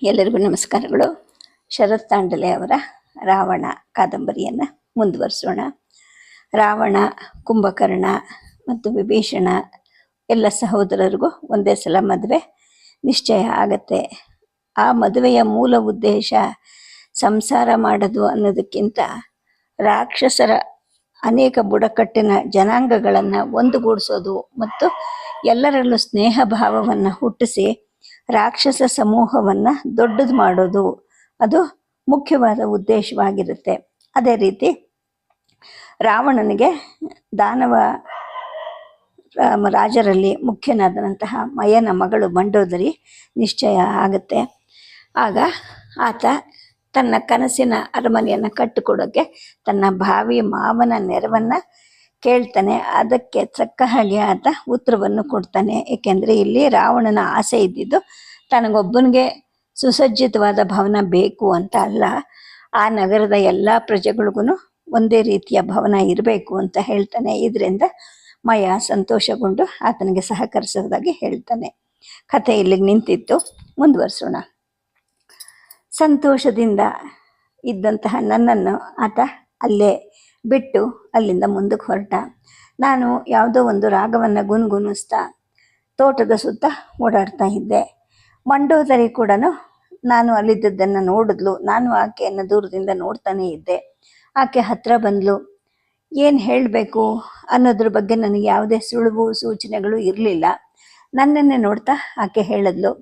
ಎಲ್ಲರಿಗೂ ನಮಸ್ಕಾರಗಳು. ಶರತ್ ತಾಂಡಲೆ ಅವರ ರಾವಣ ಕಾದಂಬರಿಯನ್ನು ಮುಂದುವರಿಸೋಣ. ರಾವಣ, ಕುಂಭಕರ್ಣ ಮತ್ತು ವಿಭೀಷಣ ಎಲ್ಲ ಸಹೋದರರಿಗೂ ಒಂದೇ ಸಲ ಮದುವೆ ನಿಶ್ಚಯ ಆಗತ್ತೆ. ಆ ಮದುವೆಯ ಮೂಲ ಉದ್ದೇಶ ಸಂಸಾರ ಮಾಡೋದು ಅನ್ನೋದಕ್ಕಿಂತ ರಾಕ್ಷಸರ ಅನೇಕ ಬುಡಕಟ್ಟಿನ ಜನಾಂಗಗಳನ್ನು ಒಂದುಗೂಡಿಸೋದು ಮತ್ತು ಎಲ್ಲರಲ್ಲೂ ಸ್ನೇಹ ಭಾವವನ್ನು ಹುಟ್ಟಿಸಿ ರಾಕ್ಷಸ ಸಮೂಹವನ್ನು ದೊಡ್ಡದು ಮಾಡೋದು, ಅದು ಮುಖ್ಯವಾದ ಉದ್ದೇಶವಾಗಿರುತ್ತೆ. ಅದೇ ರೀತಿ ರಾವಣನಿಗೆ ದಾನವ ರಾಜರಲ್ಲಿ ಮುಖ್ಯನಾದಂತಹ ಮಯನ ಮಗಳು ಮಂಡೋದರಿ ನಿಶ್ಚಯ ಆಗುತ್ತೆ. ಆಗ ಆತ ತನ್ನ ಕನಸಿನ ಅರಮನೆಯನ್ನು ಕಟ್ಟಿಕೊಡೋಕ್ಕೆ ತನ್ನ ಭಾವಿ ಮಾವನ ನೆರವನ್ನು ಕೇಳ್ತಾನೆ. ಅದಕ್ಕೆ ತಕ್ಕ ಹಾಗೆ ಆತ ಉತ್ತರವನ್ನು ಕೊಡ್ತಾನೆ. ಏಕೆಂದರೆ ಇಲ್ಲಿ ರಾವಣನ ಆಸೆ ಇದ್ದಿದ್ದು ತನಗೊಬ್ಬನಿಗೆ ಸುಸಜ್ಜಿತವಾದ ಭವನ ಬೇಕು ಅಂತ ಅಲ್ಲ, ಆ ನಗರದ ಎಲ್ಲ ಪ್ರಜೆಗಳಿಗೂ ಒಂದೇ ರೀತಿಯ ಭವನ ಇರಬೇಕು ಅಂತ ಹೇಳ್ತಾನೆ. ಇದರಿಂದ ಮಯ ಸಂತೋಷಗೊಂಡು ಆತನಿಗೆ ಸಹಕರಿಸೋದಾಗಿ ಹೇಳ್ತಾನೆ. ಕಥೆ ಇಲ್ಲಿಗೆ ನಿಂತಿತ್ತು, ಮುಂದುವರಿಸೋಣ. ಸಂತೋಷದಿಂದ ಇದ್ದಂತಹ ನನ್ನನ್ನು ಆತ ಅಲ್ಲೇ ಬಿಟ್ಟು ಅಲ್ಲಿಂದ ಮುಂದಕ್ಕೆ ಹೊರಟ. ನಾನು ಯಾವುದೋ ಒಂದು ರಾಗವನ್ನು ಗುನ್ಗುನಿಸ್ತಾ ತೋಟದ ಸುತ್ತ ಓಡಾಡ್ತಾ ಇದ್ದೆ. ಮಂಡೋದರಿ ಕೂಡ ನಾನು ಅಲ್ಲಿದ್ದದ್ದನ್ನು ನೋಡಿದ್ಲು. ನಾನು ಆಕೆಯನ್ನು ದೂರದಿಂದ ನೋಡ್ತಾನೆ ಇದ್ದೆ. ಆಕೆ ಹತ್ತಿರ ಬಂದಳು. ಏನು ಹೇಳಬೇಕು ಅನ್ನೋದ್ರ ಬಗ್ಗೆ ನನಗೆ ಯಾವುದೇ ಸುಳಿವು ಸೂಚನೆಗಳು ಇರಲಿಲ್ಲ. ನನ್ನನ್ನೇ ನೋಡ್ತಾ ಆಕೆ ಹೇಳಿದ್ಲು,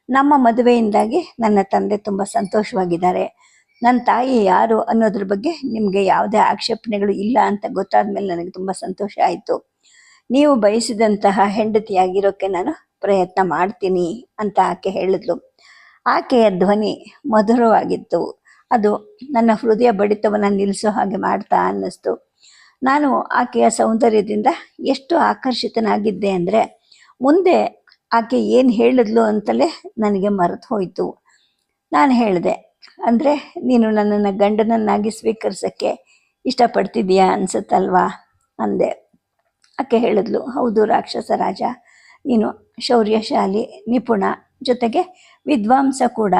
ನಮ್ಮ ಮದುವೆಯಿಂದಾಗಿ ನನ್ನ ತಂದೆ ತುಂಬ ಸಂತೋಷವಾಗಿದ್ದಾರೆ. ನನ್ನ ತಾಯಿ ಯಾರು ಅನ್ನೋದ್ರ ಬಗ್ಗೆ ನಿಮಗೆ ಯಾವುದೇ ಆಕ್ಷೇಪಣೆಗಳು ಇಲ್ಲ ಅಂತ ಗೊತ್ತಾದ ಮೇಲೆ ನನಗೆ ತುಂಬ ಸಂತೋಷ ಆಯಿತು. ನೀವು ಬಯಸಿದಂತಹ ಹೆಂಡತಿಯಾಗಿರೋಕ್ಕೆ ನಾನು ಪ್ರಯತ್ನ ಮಾಡ್ತೀನಿ ಅಂತ ಆಕೆ ಹೇಳಿದ್ಲು. ಆಕೆಯ ಧ್ವನಿ ಮಧುರವಾಗಿತ್ತು. ಅದು ನನ್ನ ಹೃದಯ ಬಡಿತವನ್ನು ನಿಲ್ಲಿಸೋ ಹಾಗೆ ಮಾಡ್ತಾ ಅನ್ನಿಸ್ತು. ನಾನು ಆಕೆಯ ಸೌಂದರ್ಯದಿಂದ ಎಷ್ಟು ಆಕರ್ಷಿತನಾಗಿದ್ದೆ ಅಂದರೆ ಮುಂದೆ ಆಕೆ ಏನು ಹೇಳಿದ್ಲು ಅಂತಲೇ ನನಗೆ ಮರೆತು ಹೋಯಿತು. ನಾನು ಹೇಳಿದೆ, ಅಂದರೆ ನೀನು ನನ್ನನ್ನು ಗಂಡನನ್ನಾಗಿ ಸ್ವೀಕರಿಸೋಕ್ಕೆ ಇಷ್ಟಪಡ್ತಿದ್ದೀಯಾ ಅನಿಸುತ್ತಲ್ವಾ ಅಂದೆ. ಆಕೆ ಹೇಳಿದ್ಲು, ಹೌದು ರಾಕ್ಷಸ ರಾಜ, ನೀನು ಶೌರ್ಯಶಾಲಿ, ನಿಪುಣ, ಜೊತೆಗೆ ವಿದ್ವಾಂಸ ಕೂಡ.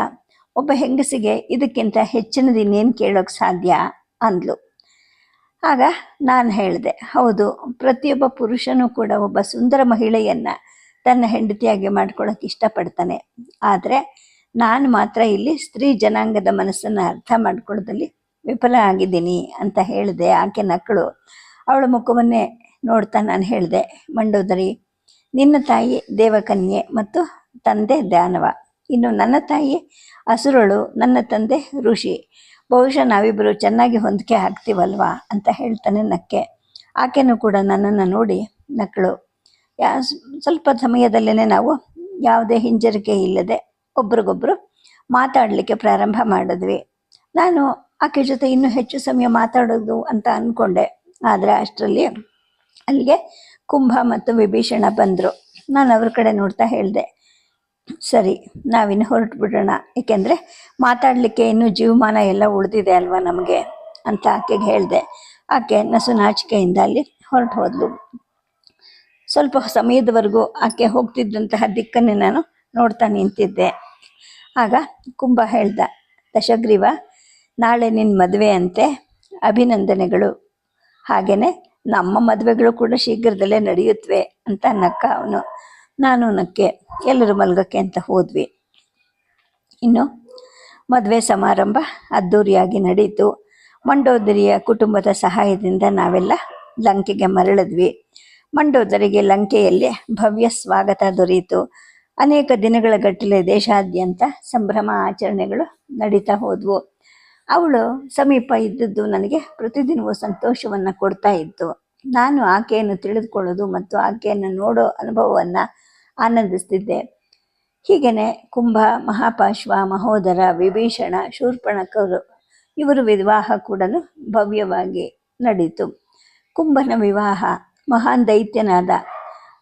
ಒಬ್ಬ ಹೆಂಗಸಿಗೆ ಇದಕ್ಕಿಂತ ಹೆಚ್ಚಿನದಿನ್ನೇನು ಕೇಳೋಕ್ಕೆ ಸಾಧ್ಯ ಅಂದ್ಲು. ಆಗ ನಾನು ಹೇಳಿದೆ, ಹೌದು, ಪ್ರತಿಯೊಬ್ಬ ಪುರುಷನೂ ಕೂಡ ಒಬ್ಬ ಸುಂದರ ಮಹಿಳೆಯನ್ನು ತನ್ನ ಹೆಂಡತಿಯಾಗಿ ಮಾಡ್ಕೊಳ್ಳೋಕೆ ಇಷ್ಟಪಡ್ತಾನೆ. ಆದರೆ ನಾನು ಮಾತ್ರ ಇಲ್ಲಿ ಸ್ತ್ರೀ ಜನಾಂಗದ ಮನಸ್ಸನ್ನು ಅರ್ಥ ಮಾಡ್ಕೊಳ್ಳೋದಲ್ಲಿ ವಿಫಲ ಆಗಿದ್ದೀನಿ ಅಂತ ಹೇಳಿದೆ. ಆಕೆ ನಕ್ಕಳು. ಅವಳ ಮುಖವನ್ನೇ ನೋಡ್ತಾ ನಾನು ಹೇಳಿದೆ, ಮಂಡೋದರಿ, ನಿನ್ನ ತಾಯಿ ದೇವಕನ್ಯೆ ಮತ್ತು ತಂದೆ ದಾನವ, ಇನ್ನು ನನ್ನ ತಾಯಿ ಅಸುರಳು, ನನ್ನ ತಂದೆ ಋಷಿ. ಬಹುಶಃ ನಾವಿಬ್ಬರು ಚೆನ್ನಾಗಿ ಹೊಂದಿಕೆ ಆಗ್ತೀವಲ್ವಾ ಅಂತ ಹೇಳ್ತಾನೆ ನಕ್ಕೆ. ಆಕೆನೂ ಕೂಡ ನನ್ನನ್ನು ನೋಡಿ ನಕ್ಕಳು. ಸ್ವಲ್ಪ ಸಮಯದಲ್ಲೇ ನಾವು ಯಾವುದೇ ಹಿಂಜರಿಕೆ ಇಲ್ಲದೆ ಒಬ್ರಿಗೊಬ್ರು ಮಾತಾಡಲಿಕ್ಕೆ ಪ್ರಾರಂಭ ಮಾಡಿದ್ವಿ. ನಾನು ಆಕೆ ಜೊತೆ ಇನ್ನೂ ಹೆಚ್ಚು ಸಮಯ ಮಾತಾಡೋದು ಅಂತ ಅಂದ್ಕೊಂಡೆ. ಆದರೆ ಅಷ್ಟರಲ್ಲಿ ಅಲ್ಲಿಗೆ ಕುಂಭ ಮತ್ತು ವಿಭೀಷಣ ಬಂದರು. ನಾನು ಅವ್ರ ಕಡೆ ನೋಡ್ತಾ ಹೇಳಿದೆ, ಸರಿ, ನಾವಿನ್ನು ಹೊರಟು ಬಿಡೋಣ, ಏಕೆಂದರೆ ಮಾತಾಡಲಿಕ್ಕೆ ಇನ್ನೂ ಜೀವಮಾನ ಎಲ್ಲ ಉಳಿದಿದೆ ಅಲ್ವಾ ನಮಗೆ ಅಂತ ಆಕೆಗೆ ಹೇಳಿದೆ. ಆಕೆ ನಸು ನಾಚಿಕೆಯಿಂದ ಅಲ್ಲಿ ಹೊರಟು ಹೋದ್ಲು. ಸ್ವಲ್ಪ ಸಮಯದವರೆಗೂ ಆಕೆ ಹೋಗ್ತಿದ್ದಂತಹ ದಿಕ್ಕನ್ನೇ ನಾನು ನೋಡ್ತಾ ನಿಂತಿದ್ದೆ. ಆಗ ಕುಂಭ ಹೇಳ್ದ, ದಶಗ್ರೀವ, ನಾಳೆ ನಿನ್ನ ಮದುವೆ ಅಂತೆ, ಅಭಿನಂದನೆಗಳು. ಹಾಗೆಯೇ ನಮ್ಮ ಮದುವೆಗಳು ಕೂಡ ಶೀಘ್ರದಲ್ಲೇ ನಡೆಯುತ್ತವೆ ಅಂತ ನಕ್ಕ ಅವನು. ನಾನು ನಕ್ಕೆ. ಎಲ್ಲರೂ ಮಲ್ಗಕ್ಕೆ ಅಂತ ಹೋದ್ವಿ. ಇನ್ನು ಮದುವೆ ಸಮಾರಂಭ ಅದ್ಧೂರಿಯಾಗಿ ನಡೀತು. ಮಂಡೋದರಿಯ ಕುಟುಂಬದ ಸಹಾಯದಿಂದ ನಾವೆಲ್ಲ ಲಂಕೆಗೆ ಮರಳಿದ್ವಿ. ಮಂಡೋದರಿಗೆ ಲಂಕೆಯಲ್ಲಿ ಭವ್ಯ ಸ್ವಾಗತ ದೊರೆಯಿತು. ಅನೇಕ ದಿನಗಳ ಗಟ್ಟಲೆ ದೇಶಾದ್ಯಂತ ಸಂಭ್ರಮ ಆಚರಣೆಗಳು ನಡೀತಾ ಹೋದ್ವು. ಅವಳು ಸಮೀಪ ಇದ್ದದ್ದು ನನಗೆ ಪ್ರತಿದಿನವೂ ಸಂತೋಷವನ್ನು ಕೊಡ್ತಾ ಇತ್ತು. ನಾನು ಆಕೆಯನ್ನು ತಿಳಿದುಕೊಳ್ಳೋದು ಮತ್ತು ಆಕೆಯನ್ನು ನೋಡೋ ಅನುಭವವನ್ನು ಆನಂದಿಸ್ತಿದ್ದೆ. ಹೀಗೇ ಕುಂಭ, ಮಹಾಪಾಶ್ವ, ಮಹೋದರ, ವಿಭೀಷಣ, ಶೂರ್ಪಣಖರು ಇವರು ವಿವಾಹ ಕೂಡ ಭವ್ಯವಾಗಿ ನಡೀತು. ಕುಂಭನ ವಿವಾಹ ಮಹಾನ್ ದೈತ್ಯನಾದ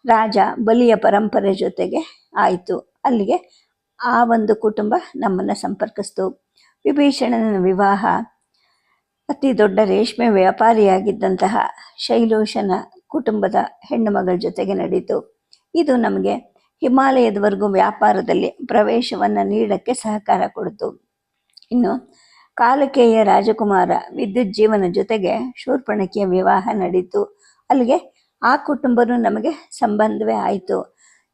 ರಾಜ ಬಲಿಯ ಪರಂಪರೆ ಜೊತೆಗೆ ಆಯಿತು. ಅಲ್ಲಿಗೆ ಆ ಒಂದು ಕುಟುಂಬ ನಮ್ಮನ್ನು ಸಂಪರ್ಕಿಸ್ತು. ವಿಭೀಷಣನ ವಿವಾಹ ಅತಿ ದೊಡ್ಡ ರೇಷ್ಮೆ ವ್ಯಾಪಾರಿಯಾಗಿದ್ದಂತಹ ಶೈಲೋಷನ ಕುಟುಂಬದ ಹೆಣ್ಣು ಮಗಳ ಜೊತೆಗೆ ನಡೀತು. ಇದು ನಮಗೆ ಹಿಮಾಲಯದವರೆಗೂ ವ್ಯಾಪಾರದಲ್ಲಿ ಪ್ರವೇಶವನ್ನು ನೀಡಕ್ಕೆ ಸಹಕಾರ ಕೊಡ್ತು. ಇನ್ನು ಕಾಲಕೇಯ ರಾಜಕುಮಾರ ವಿದ್ಯುಜ್ಜೀವನ ಜೊತೆಗೆ ಶೂರ್ಪಣಖಿಯ ವಿವಾಹ ನಡೀತು. ಅಲ್ಲಿಗೆ ಆ ಕುಟುಂಬನೂ ನಮಗೆ ಸಂಬಂಧವೇ ಆಯಿತು.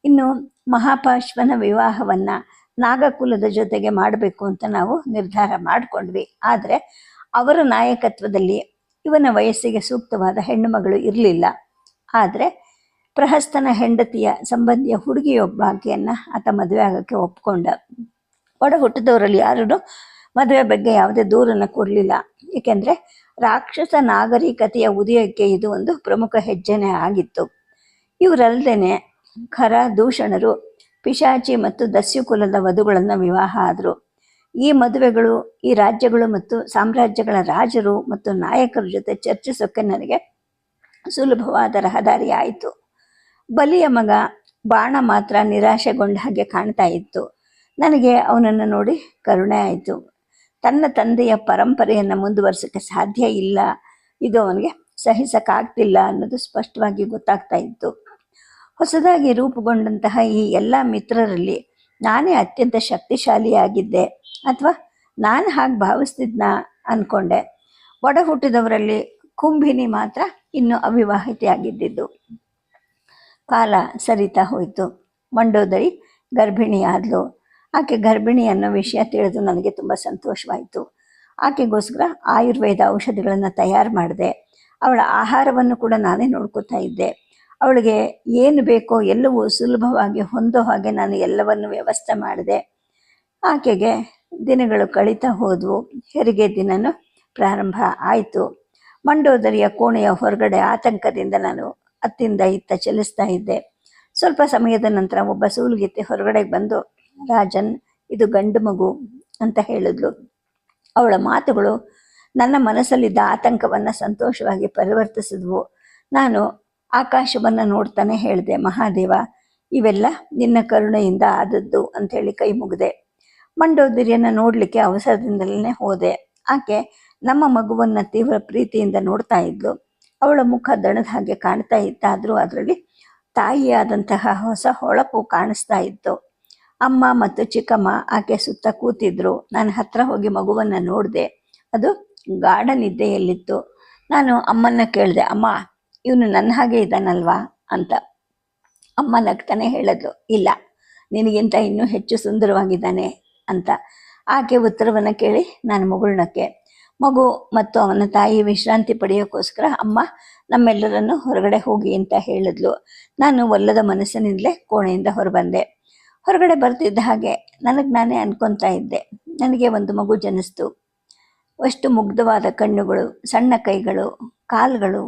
ಇನ್ನು ಮಹಾಪಾಶ್ವನ ವಿವಾಹವನ್ನು ನಾಗಕುಲದ ಜೊತೆಗೆ ಮಾಡಬೇಕು ಅಂತ ನಾವು ನಿರ್ಧಾರ ಮಾಡಿಕೊಂಡ್ವಿ. ಆದರೆ ಅವರ ನಾಯಕತ್ವದಲ್ಲಿ ಇವನ ವಯಸ್ಸಿಗೆ ಸೂಕ್ತವಾದ ಹೆಣ್ಣು ಮಗಳು ಇರಲಿಲ್ಲ. ಆದರೆ ಪ್ರಹಸ್ತನ ಹೆಂಡತಿಯ ಸಂಬಂಧಿಯ ಹುಡುಗಿಯೊಬ್ಬಾಕೆಯನ್ನು ಆತ ಮದುವೆ ಆಗೋಕ್ಕೆ ಒಪ್ಕೊಂಡ. ಒಡ ಹುಟ್ಟಿದವರಲ್ಲಿ ಯಾರೂ ಮದುವೆ ಬಗ್ಗೆ ಯಾವುದೇ ದೂರನ್ನು ಕೊಡಲಿಲ್ಲ. ಏಕೆಂದರೆ ರಾಕ್ಷಸ ನಾಗರಿಕತೆಯ ಉದಯಕ್ಕೆ ಇದು ಒಂದು ಪ್ರಮುಖ ಹೆಜ್ಜೆನೇ ಆಗಿತ್ತು. ಇವರಲ್ಲದೆ ಖರ ದೂಷಣರು ಪಿಶಾಚಿ ಮತ್ತು ದಸ್ಯುಕುಲದ ವಧುಗಳನ್ನು ವಿವಾಹ ಆದರು. ಈ ಮದುವೆಗಳು ಈ ರಾಜ್ಯಗಳು ಮತ್ತು ಸಾಮ್ರಾಜ್ಯಗಳ ರಾಜರು ಮತ್ತು ನಾಯಕರ ಜೊತೆ ಚರ್ಚಿಸೋಕ್ಕೆ ನನಗೆ ಸುಲಭವಾದ ರಹದಾರಿ ಆಯಿತು. ಬಲಿಯ ಮಗ ಬಾಣ ಮಾತ್ರ ನಿರಾಶೆಗೊಂಡ ಹಾಗೆ ಕಾಣ್ತಾ ಇತ್ತು. ನನಗೆ ಅವನನ್ನು ನೋಡಿ ಕರುಣೆ ಆಯಿತು. ತನ್ನ ತಂದೆಯ ಪರಂಪರೆಯನ್ನು ಮುಂದುವರ್ಸೋಕ್ಕೆ ಸಾಧ್ಯ ಇಲ್ಲ, ಇದು ಅವನಿಗೆ ಸಹಿಸಕ್ಕಾಗ್ತಿಲ್ಲ ಅನ್ನೋದು ಸ್ಪಷ್ಟವಾಗಿ ಗೊತ್ತಾಗ್ತಾ ಇತ್ತು. ಹೊಸದಾಗಿ ರೂಪುಗೊಂಡಂತಹ ಈ ಎಲ್ಲ ಮಿತ್ರರಲ್ಲಿ ನಾನೇ ಅತ್ಯಂತ ಶಕ್ತಿಶಾಲಿಯಾಗಿದ್ದೆ, ಅಥವಾ ನಾನು ಹಾಗೆ ಭಾವಿಸ್ತಿದ್ನ ಅಂದ್ಕೊಂಡೆ. ಒಡ ಹುಟ್ಟಿದವರಲ್ಲಿ ಕುಂಭಿನಿ ಮಾತ್ರ ಇನ್ನೂ ಅವಿವಾಹಿತೆಯಾಗಿದ್ದಿದ್ದು. ಕಾಲ ಸರಿತಾ ಹೋಯಿತು. ಮಂಡೋದರಿ ಗರ್ಭಿಣಿಯಾದಳು. ಆಕೆ ಗರ್ಭಿಣಿ ಅನ್ನೋ ವಿಷಯ ತಿಳಿದು ನನಗೆ ತುಂಬ ಸಂತೋಷವಾಯಿತು. ಆಕೆಗೋಸ್ಕರ ಆಯುರ್ವೇದ ಔಷಧಿಗಳನ್ನು ತಯಾರು ಮಾಡಿದೆ. ಅವಳ ಆಹಾರವನ್ನು ಕೂಡ ನಾನೇ ನೋಡ್ಕೋತಾ ಇದ್ದೆ. ಅವಳಿಗೆ ಏನು ಬೇಕೋ ಎಲ್ಲವೂ ಸುಲಭವಾಗಿ ಹೊಂದೋ ಹಾಗೆ ನಾನು ಎಲ್ಲವನ್ನು ವ್ಯವಸ್ಥೆ ಮಾಡಿದೆ. ಆಕೆಗೆ ದಿನಗಳು ಕಳೀತಾ ಹೋದವು. ಹೆರಿಗೆ ದಿನನೂ ಪ್ರಾರಂಭ ಆಯಿತು. ಮಂಡೋದರಿಯ ಕೋಣೆಯ ಹೊರಗಡೆ ಆತಂಕದಿಂದ ನಾನು ಅತ್ತಿಂದ ಇತ್ತ ಚಲಿಸ್ತಾ ಇದ್ದೆ. ಸ್ವಲ್ಪ ಸಮಯದ ನಂತರ ಒಬ್ಬ ಸೂಲಗಿತ್ತಿ ಹೊರಗಡೆ ಬಂದು, ರಾಜನ್, ಇದು ಗಂಡು ಮಗು ಅಂತ ಹೇಳಿದ್ಲು. ಅವಳ ಮಾತುಗಳು ನನ್ನ ಮನಸ್ಸಲ್ಲಿದ್ದ ಆತಂಕವನ್ನು ಸಂತೋಷವಾಗಿ ಪರಿವರ್ತಿಸಿದ್ವು. ನಾನು ಆಕಾಶವನ್ನು ನೋಡ್ತಾನೆ ಹೇಳಿದೆ, ಮಹಾದೇವ, ಇವೆಲ್ಲ ನಿನ್ನ ಕರುಣೆಯಿಂದ ಆದದ್ದು ಅಂಥೇಳಿ ಕೈ ಮುಗಿದೆ. ಮಂಡೋದರಿಯನ್ನು ನೋಡಲಿಕ್ಕೆ ಅವಸರದಿಂದಲೇ ಹೋದೆ. ಆಕೆ ನಮ್ಮ ಮಗುವನ್ನು ತೀವ್ರ ಪ್ರೀತಿಯಿಂದ ನೋಡ್ತಾ ಇದ್ಲು. ಅವಳ ಮುಖ ದಣದ ಹಾಗೆ ಕಾಣ್ತಾ ಇತ್ತಾದರೂ ಅದರಲ್ಲಿ ತಾಯಿಯಾದಂತಹ ಹೊಸ ಹೊಳಪು ಕಾಣಿಸ್ತಾ ಇತ್ತು. ಅಮ್ಮ ಮತ್ತು ಚಿಕ್ಕಮ್ಮ ಆಕೆ ಸುತ್ತ ಕೂತಿದ್ರು. ನಾನು ಹತ್ರ ಹೋಗಿ ಮಗುವನ್ನು ನೋಡಿದೆ. ಅದು ಗಾಢ ನಿದ್ದೆಯಲ್ಲಿತ್ತು. ನಾನು ಅಮ್ಮನ್ನ ಕೇಳಿದೆ, ಅಮ್ಮ, ಇವನು ನನ್ನ ಹಾಗೆ ಇದ್ದಾನಲ್ವಾ ಅಂತ. ಅಮ್ಮ ನಗ್ತಾನೆ ಹೇಳಿದ್ಲು, ಇಲ್ಲ, ನಿನಗಿಂತ ಇನ್ನೂ ಹೆಚ್ಚು ಸುಂದರವಾಗಿದ್ದಾನೆ ಅಂತ. ಆಕೆ ಉತ್ತರವನ್ನು ಕೇಳಿ ನಾನು ಮುಗುಳ್ನಕ್ಕೆ. ಮಗು ಮತ್ತು ಅವನ ತಾಯಿ ವಿಶ್ರಾಂತಿ ಪಡೆಯೋಕ್ಕೋಸ್ಕರ ಅಮ್ಮ ನಮ್ಮೆಲ್ಲರನ್ನು ಹೊರಗಡೆ ಹೋಗಿ ಅಂತ ಹೇಳಿದ್ಲು. ನಾನು ಒಲ್ಲದ ಮನಸ್ಸಿನಿಂದಲೇ ಕೋಣೆಯಿಂದ ಹೊರಬಂದೆ. ಹೊರಗಡೆ ಬರ್ತಿದ್ದ ಹಾಗೆ ನನಗೆ ನಾನೇ ಅನ್ಕೊತಾ ಇದ್ದೆ, ನನಗೆ ಒಂದು ಮಗು ಜನಿಸ್ತು. ಎಷ್ಟು ಮುಗ್ಧವಾದ ಕಣ್ಣುಗಳು, ಸಣ್ಣ ಕೈಗಳು, ಕಾಲುಗಳು,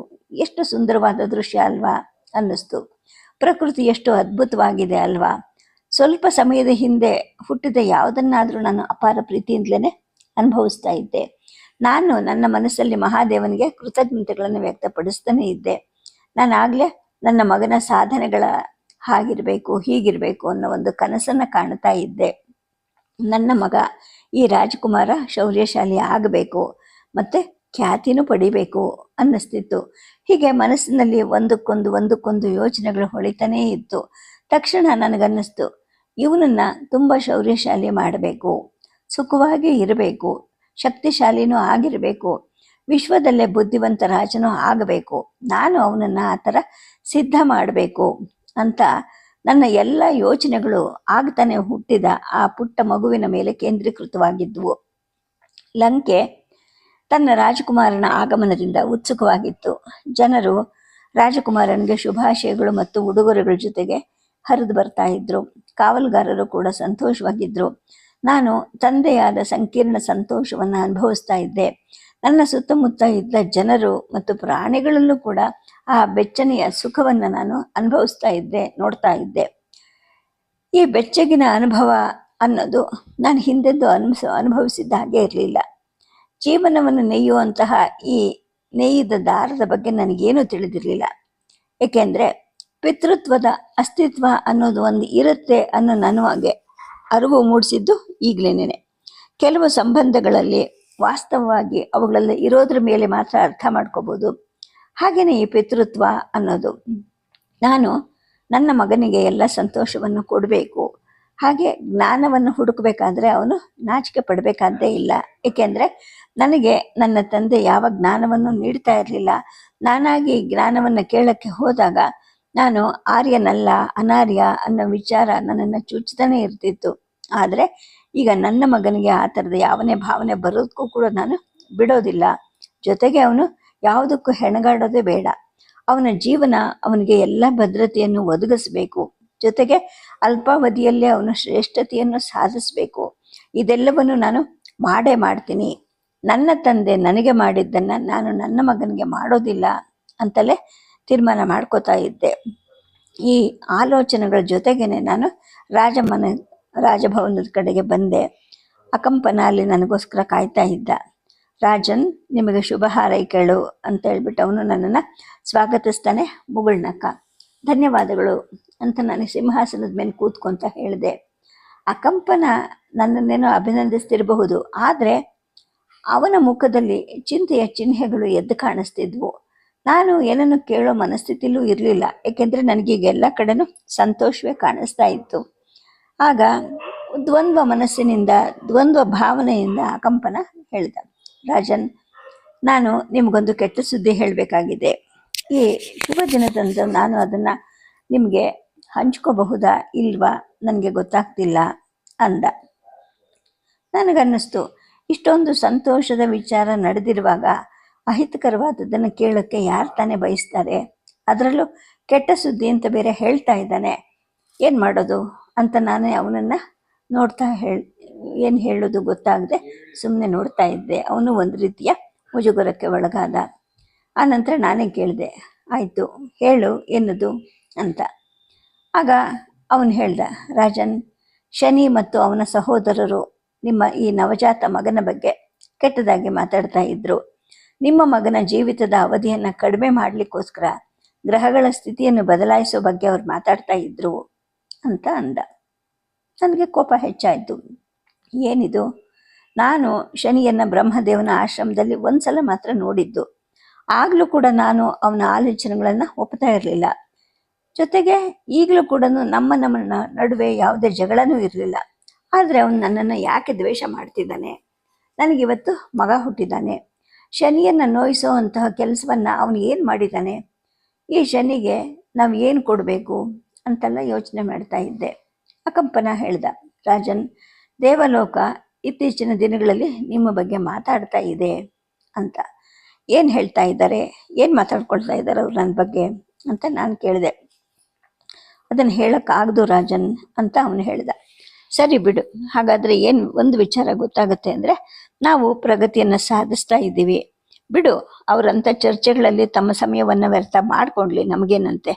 ಎಷ್ಟು ಸುಂದರವಾದ ದೃಶ್ಯ ಅಲ್ವಾ ಅನ್ನಿಸ್ತು. ಪ್ರಕೃತಿ ಎಷ್ಟು ಅದ್ಭುತವಾಗಿದೆ ಅಲ್ವಾ. ಸ್ವಲ್ಪ ಸಮಯದ ಹಿಂದೆ ಹುಟ್ಟಿದ ಯಾವುದನ್ನಾದರೂ ನಾನು ಅಪಾರ ಪ್ರೀತಿಯಿಂದಲೇ ಅನುಭವಿಸ್ತಾ ಇದ್ದೆ. ನಾನು ನನ್ನ ಮನಸ್ಸಲ್ಲಿ ಮಹಾದೇವನಿಗೆ ಕೃತಜ್ಞತೆಗಳನ್ನು ವ್ಯಕ್ತಪಡಿಸ್ತಾನೆ ಇದ್ದೆ. ನಾನು ಆಗಲೇ ನನ್ನ ಮಗನ ಸಾಧನೆಗಳ ಹಾಗಿರಬೇಕು, ಹೀಗಿರಬೇಕು ಅನ್ನೋ ಒಂದು ಕನಸನ್ನು ಕಾಣ್ತಾ ಇದ್ದೆ. ನನ್ನ ಮಗ ಈ ರಾಜಕುಮಾರ ಶೌರ್ಯಶಾಲಿ ಆಗಬೇಕು ಮತ್ತು ಖ್ಯಾತಿನೂ ಪಡಿಬೇಕು ಅನ್ನಿಸ್ತಿತ್ತು. ಹೀಗೆ ಮನಸ್ಸಿನಲ್ಲಿ ಒಂದಕ್ಕೊಂದು ಯೋಚನೆಗಳು ಹೊಳಿತಾನೇ ಇತ್ತು. ತಕ್ಷಣ ನನಗನ್ನಿಸ್ತು, ಇವನನ್ನು ತುಂಬ ಶೌರ್ಯಶಾಲಿ ಮಾಡಬೇಕು, ಸುಖವಾಗಿ ಇರಬೇಕು, ಶಕ್ತಿಶಾಲಿನೂ ಆಗಿರಬೇಕು, ವಿಶ್ವದಲ್ಲೇ ಬುದ್ಧಿವಂತ ರಾಜನೂ ಆಗಬೇಕು. ನಾನು ಅವನನ್ನು ಆ ಥರ ಸಿದ್ಧ ಮಾಡಬೇಕು ಅಂತ ನನ್ನ ಎಲ್ಲ ಯೋಚನೆಗಳು ಆಗ್ತಾನೆ ಹುಟ್ಟಿದ ಆ ಪುಟ್ಟ ಮಗುವಿನ ಮೇಲೆ ಕೇಂದ್ರೀಕೃತವಾಗಿದ್ವು. ಲಂಕೆ ತನ್ನ ರಾಜಕುಮಾರನ ಆಗಮನದಿಂದ ಉತ್ಸುಕವಾಗಿತ್ತು. ಜನರು ರಾಜಕುಮಾರನಿಗೆ ಶುಭಾಶಯಗಳು ಮತ್ತು ಉಡುಗೊರೆಗಳ ಜೊತೆಗೆ ಹರಿದು ಬರ್ತಾ ಇದ್ರು. ಕಾವಲುಗಾರರು ಕೂಡ ಸಂತೋಷವಾಗಿದ್ದರು. ನಾನು ತಂದೆಯಾದ ಸಂಕೀರ್ಣ ಸಂತೋಷವನ್ನು ಅನುಭವಿಸ್ತಾ ಇದ್ದೆ. ನನ್ನ ಸುತ್ತಮುತ್ತ ಇದ್ದ ಜನರು ಮತ್ತು ಪ್ರಾಣಿಗಳಲ್ಲೂ ಕೂಡ ಆ ಬೆಚ್ಚನೆಯ ಸುಖವನ್ನು ನಾನು ಅನುಭವಿಸ್ತಾ ಇದ್ದೆ, ನೋಡ್ತಾ ಇದ್ದೆ. ಈ ಬೆಚ್ಚಗಿನ ಅನುಭವ ಅನ್ನೋದು ನಾನು ಹಿಂದೆಂದು ಅನುಭವಿಸಿದ್ದ ಹಾಗೆ ಇರಲಿಲ್ಲ. ಜೀವನವನ್ನು ನೇಯುವಂತಹ ಈ ನೇಯ್ದ ದಾರದ ಬಗ್ಗೆ ನನಗೇನೂ ತಿಳಿದಿರಲಿಲ್ಲ. ಏಕೆಂದರೆ ಪಿತೃತ್ವದ ಅಸ್ತಿತ್ವ ಅನ್ನೋದು ಒಂದು ಇರುತ್ತೆ ಅನ್ನೋ ನನಗೆ ಅರಿವು ಮೂಡಿಸಿದ್ದು ಈಗಲೇನೆ. ಕೆಲವು ಸಂಬಂಧಗಳಲ್ಲಿ ವಾಸ್ತವವಾಗಿ ಅವುಗಳೆಲ್ಲ ಇರೋದ್ರ ಮೇಲೆ ಮಾತ್ರ ಅರ್ಥ ಮಾಡ್ಕೋಬೋದು. ಹಾಗೆಯೇ ಈ ಪಿತೃತ್ವ ಅನ್ನೋದು. ನಾನು ನನ್ನ ಮಗನಿಗೆ ಎಲ್ಲ ಸಂತೋಷವನ್ನು ಕೊಡಬೇಕು. ಹಾಗೆ ಜ್ಞಾನವನ್ನು ಹುಡುಕಬೇಕಾದ್ರೆ ಅವನು ನಾಚಿಕೆ ಪಡಬೇಕಾದ್ದೇ ಇಲ್ಲ. ಏಕೆಂದರೆ ನನಗೆ ನನ್ನ ತಂದೆ ಯಾವ ಜ್ಞಾನವನ್ನು ನೀಡ್ತಾ ಇರಲಿಲ್ಲ. ನಾನಾಗಿ ಜ್ಞಾನವನ್ನು ಕೇಳಕ್ಕೆ ಹೋದಾಗ ನಾನು ಆರ್ಯನಲ್ಲ, ಅನಾರ್ಯ ಅನ್ನೋ ವಿಚಾರ ನನ್ನನ್ನು ಚುಚ್ಚುತ್ತಾನೆ ಇರ್ತಿತ್ತು. ಆದರೆ ಈಗ ನನ್ನ ಮಗನಿಗೆ ಆ ಥರದ ಯಾವನೇ ಭಾವನೆ ಬರೋದಕ್ಕೂ ಕೂಡ ನಾನು ಬಿಡೋದಿಲ್ಲ. ಜೊತೆಗೆ ಅವನು ಯಾವುದಕ್ಕೂ ಹೆಣಗಾಡೋದೇ ಬೇಡ. ಅವನ ಜೀವನ ಅವನಿಗೆ ಎಲ್ಲ ಭದ್ರತೆಯನ್ನು ಒದಗಿಸಬೇಕು. ಜೊತೆಗೆ ಅಲ್ಪಾವಧಿಯಲ್ಲೇ ಅವನು ಶ್ರೇಷ್ಠತೆಯನ್ನು ಸಾಧಿಸಬೇಕು. ಇದೆಲ್ಲವನ್ನು ನಾನು ಮಾಡೇ ಮಾಡ್ತೀನಿ. ನನ್ನ ತಂದೆ ನನಗೆ ಮಾಡಿದ್ದನ್ನು ನಾನು ನನ್ನ ಮಗನಿಗೆ ಮಾಡೋದಿಲ್ಲ ಅಂತಲೇ ತೀರ್ಮಾನ ಮಾಡ್ಕೋತಾ ಇದ್ದೆ. ಈ ಆಲೋಚನೆಗಳ ಜೊತೆಗೇನೆ ನಾನು ರಾಜಭವನದ ಕಡೆಗೆ ಬಂದೆ. ಅಕಂಪನ ಅಲ್ಲಿ ನನಗೋಸ್ಕರ ಕಾಯ್ತಾ ಇದ್ದ. ರಾಜನ್, ನಿಮಗೆ ಶುಭ ಹಾರೈಕೆಗಳು ಅಂತ ಹೇಳ್ಬಿಟ್ಟು ಅವನು ನನ್ನನ್ನು ಸ್ವಾಗತಿಸ್ತಾನೆ ಮುಗುಳ್ನಕ್ಕ. ಧನ್ಯವಾದಗಳು ಅಂತ ನಾನು ಸಿಂಹಾಸನದ ಮೇಲೆ ಕೂತ್ಕೊಂತ ಹೇಳಿದೆ. ಅಕಂಪನ ನನ್ನನ್ನೇನೋ ಅಭಿನಂದಿಸ್ತಿರಬಹುದು, ಆದರೆ ಅವನ ಮುಖದಲ್ಲಿ ಚಿಂತೆಯ ಚಿಹ್ನೆಗಳು ಎದ್ದು ಕಾಣಿಸ್ತಿದ್ವು. ನಾನು ಏನನ್ನು ಕೇಳೋ ಮನಸ್ಥಿತಿಲೂ ಇರಲಿಲ್ಲ, ಏಕೆಂದರೆ ನನಗೀಗ ಎಲ್ಲ ಕಡೆನೂ ಸಂತೋಷವೇ ಕಾಣಿಸ್ತಾ ಇತ್ತು. ಆಗ ದ್ವಂದ್ವ ಮನಸ್ಸಿನಿಂದ, ದ್ವಂದ್ವ ಭಾವನೆಯಿಂದ ಅಕಂಪನ ಹೇಳ್ದ, ರಾಜನ್, ನಾನು ನಿಮಗೊಂದು ಕೆಟ್ಟ ಸುದ್ದಿ ಹೇಳಬೇಕಾಗಿದೆ. ಈ ಶುಭ ದಿನದಂದು ನಾನು ಅದನ್ನು ನಿಮಗೆ ಹಂಚ್ಕೋಬಹುದಾ ಇಲ್ವಾ ನನಗೆ ಗೊತ್ತಾಗ್ತಿಲ್ಲ ಅಂದ. ನನಗನ್ನಿಸ್ತು, ಇಷ್ಟೊಂದು ಸಂತೋಷದ ವಿಚಾರ ನಡೆದಿರುವಾಗ ಅಹಿತಕರವಾದದ್ದನ್ನು ಕೇಳೋಕ್ಕೆ ಯಾರು ತಾನೇ ಬಯಸ್ತಾರೆ? ಅದರಲ್ಲೂ ಕೆಟ್ಟ ಸುದ್ದಿ ಅಂತ ಬೇರೆ ಹೇಳ್ತಾ ಇದ್ದಾನೆ. ಏನು ಮಾಡೋದು ಅಂತ ನಾನೇ ಅವನನ್ನು ನೋಡ್ತಾ ಏನು ಹೇಳೋದು ಗೊತ್ತಾಗದೆ ಸುಮ್ಮನೆ ನೋಡ್ತಾ ಇದ್ದೆ. ಅವನು ಒಂದು ರೀತಿಯ ಮುಜುಗರಕ್ಕೆ ಒಳಗಾದ. ಆನಂತರ ನಾನೇ ಕೇಳಿದೆ, ಆಯಿತು ಹೇಳು ಏನದು ಅಂತ. ಆಗ ಅವನು ಹೇಳ್ದ, ರಾಜನ್, ಶನಿ ಮತ್ತು ಅವನ ಸಹೋದರರು ನಿಮ್ಮ ಈ ನವಜಾತ ಮಗನ ಬಗ್ಗೆ ಕೆಟ್ಟದಾಗಿ ಮಾತಾಡ್ತಾ ಇದ್ರು. ನಿಮ್ಮ ಮಗನ ಜೀವಿತದ ಅವಧಿಯನ್ನು ಕಡಿಮೆ ಮಾಡಲಿಕ್ಕೋಸ್ಕರ ಗ್ರಹಗಳ ಸ್ಥಿತಿಯನ್ನು ಬದಲಾಯಿಸೋ ಬಗ್ಗೆ ಅವ್ರು ಮಾತಾಡ್ತಾ ಇದ್ರು ಅಂತ ಅಂದ. ನನಗೆ ಕೋಪ ಹೆಚ್ಚಾಯಿತು. ಏನಿದು? ನಾನು ಶನಿಯನ್ನು ಬ್ರಹ್ಮದೇವನ ಆಶ್ರಮದಲ್ಲಿ ಒಂದು ಸಲ ಮಾತ್ರ ನೋಡಿದ್ದು. ಆಗಲೂ ಕೂಡ ನಾನು ಅವನ ಆಲೋಚನೆಗಳನ್ನು ಒಪ್ತಾ ಇರಲಿಲ್ಲ. ಜೊತೆಗೆ ಈಗಲೂ ಕೂಡ ನಮ್ಮ ನಡುವೆ ಯಾವುದೇ ಜಗಳನೂ ಇರಲಿಲ್ಲ. ಆದರೆ ಅವನು ನನ್ನನ್ನು ಯಾಕೆ ದ್ವೇಷ ಮಾಡ್ತಿದ್ದಾನೆ? ನನಗಿವತ್ತು ಮಗ ಹುಟ್ಟಿದ್ದಾನೆ. ಶನಿಯನ್ನು ನೋಯಿಸೋ ಅಂತಹ ಕೆಲಸವನ್ನು ಅವನು ಏನು ಮಾಡಿದ್ದಾನೆ? ಈ ಶನಿಗೆ ನಾವು ಏನು ಕೊಡಬೇಕು ಅಂತೆಲ್ಲ ಯೋಚನೆ ಮಾಡ್ತಾ ಇದ್ದೆ. ಅಕಂಪನ ಹೇಳ್ದ, ರಾಜನ್, ದೇವಲೋಕ ಇತ್ತೀಚಿನ ದಿನಗಳಲ್ಲಿ ನಿಮ್ಮ ಬಗ್ಗೆ ಮಾತಾಡ್ತಾ ಇದೆ ಅಂತ. ಏನು ಹೇಳ್ತಾ ಇದ್ದಾರೆ? ಏನು ಮಾತಾಡ್ಕೊಳ್ತಾ ಇದ್ದಾರೆ ಅವ್ರು ನನ್ನ ಬಗ್ಗೆ ಅಂತ ನಾನು ಕೇಳಿದೆ. ಅದನ್ನು ಹೇಳೋಕ್ಕಾಗದು ರಾಜನ್ ಅಂತ ಅವನು ಹೇಳ್ದ. ಸರಿ ಬಿಡು, ಹಾಗಾದರೆ ಏನು ಒಂದು ವಿಚಾರ ಗೊತ್ತಾಗುತ್ತೆ ಅಂದರೆ, ನಾವು ಪ್ರಗತಿಯನ್ನು ಸಾಧಿಸ್ತಾ ಇದ್ದೀವಿ ಬಿಡು. ಅವರಂಥ ಚರ್ಚೆಗಳಲ್ಲಿ ತಮ್ಮ ಸಮಯವನ್ನು ವ್ಯರ್ಥ ಮಾಡಿಕೊಂಡ್ಲಿ, ನಮಗೇನಂತೆ.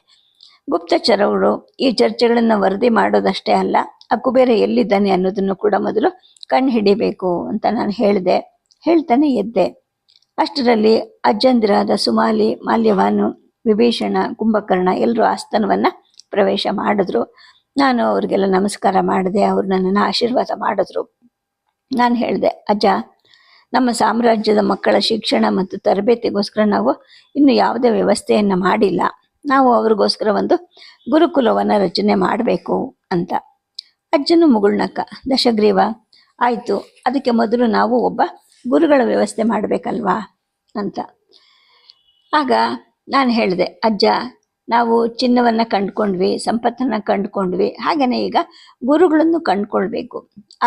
ಗುಪ್ತಚರಗಳು ಈ ಚರ್ಚೆಗಳನ್ನು ವರದಿ ಮಾಡೋದಷ್ಟೇ ಅಲ್ಲ, ಆ ಕುಬೇರ ಎಲ್ಲಿದ್ದಾನೆ ಅನ್ನೋದನ್ನು ಕೂಡ ಮೊದಲು ಕಣ್ಣು ಹಿಡಿಬೇಕು ಅಂತ ನಾನು ಹೇಳ್ತಾನೆ ಎದ್ದೆ. ಅಷ್ಟರಲ್ಲಿ ಅಜ್ಜಂದಿರಾದ ಸುಮಾಲಿ, ಮಾಲ್ಯವಾನು, ವಿಭೀಷಣ, ಕುಂಭಕರ್ಣ ಎಲ್ಲರೂ ಆಸ್ಥಾನವನ್ನು ಪ್ರವೇಶ ಮಾಡಿದ್ರು. ನಾನು ಅವ್ರಿಗೆಲ್ಲ ನಮಸ್ಕಾರ ಮಾಡಿದೆ. ಅವರು ನನ್ನನ್ನು ಆಶೀರ್ವಾದ ಮಾಡಿದ್ರು. ನಾನು ಹೇಳಿದೆ, ಅಜ್ಜ, ನಮ್ಮ ಸಾಮ್ರಾಜ್ಯದ ಮಕ್ಕಳ ಶಿಕ್ಷಣ ಮತ್ತು ತರಬೇತಿಗೋಸ್ಕರ ನಾವು ಇನ್ನು ಯಾವುದೇ ವ್ಯವಸ್ಥೆಯನ್ನು ಮಾಡಿಲ್ಲ. ನಾವು ಅವ್ರಿಗೋಸ್ಕರ ಒಂದು ಗುರುಕುಲವನ್ನು ರಚನೆ ಮಾಡಬೇಕು ಅಂತ. ಅಜ್ಜನು ಮುಗುಳ್ನಕ್ಕ, ದಶಗ್ರೀವ, ಆಯಿತು, ಅದಕ್ಕೆ ಮೊದಲು ನಾವು ಒಬ್ಬ ಗುರುಗಳ ವ್ಯವಸ್ಥೆ ಮಾಡಬೇಕಲ್ವಾ ಅಂತ. ಆಗ ನಾನು ಹೇಳಿದೆ, ಅಜ್ಜ, ನಾವು ಚಿನ್ನವನ್ನು ಕಂಡುಕೊಂಡ್ವಿ, ಸಂಪತ್ತನ್ನು ಕಂಡುಕೊಂಡ್ವಿ, ಹಾಗೆಯೇ ಈಗ ಗುರುಗಳನ್ನು ಕಂಡುಕೊಳ್ಬೇಕು.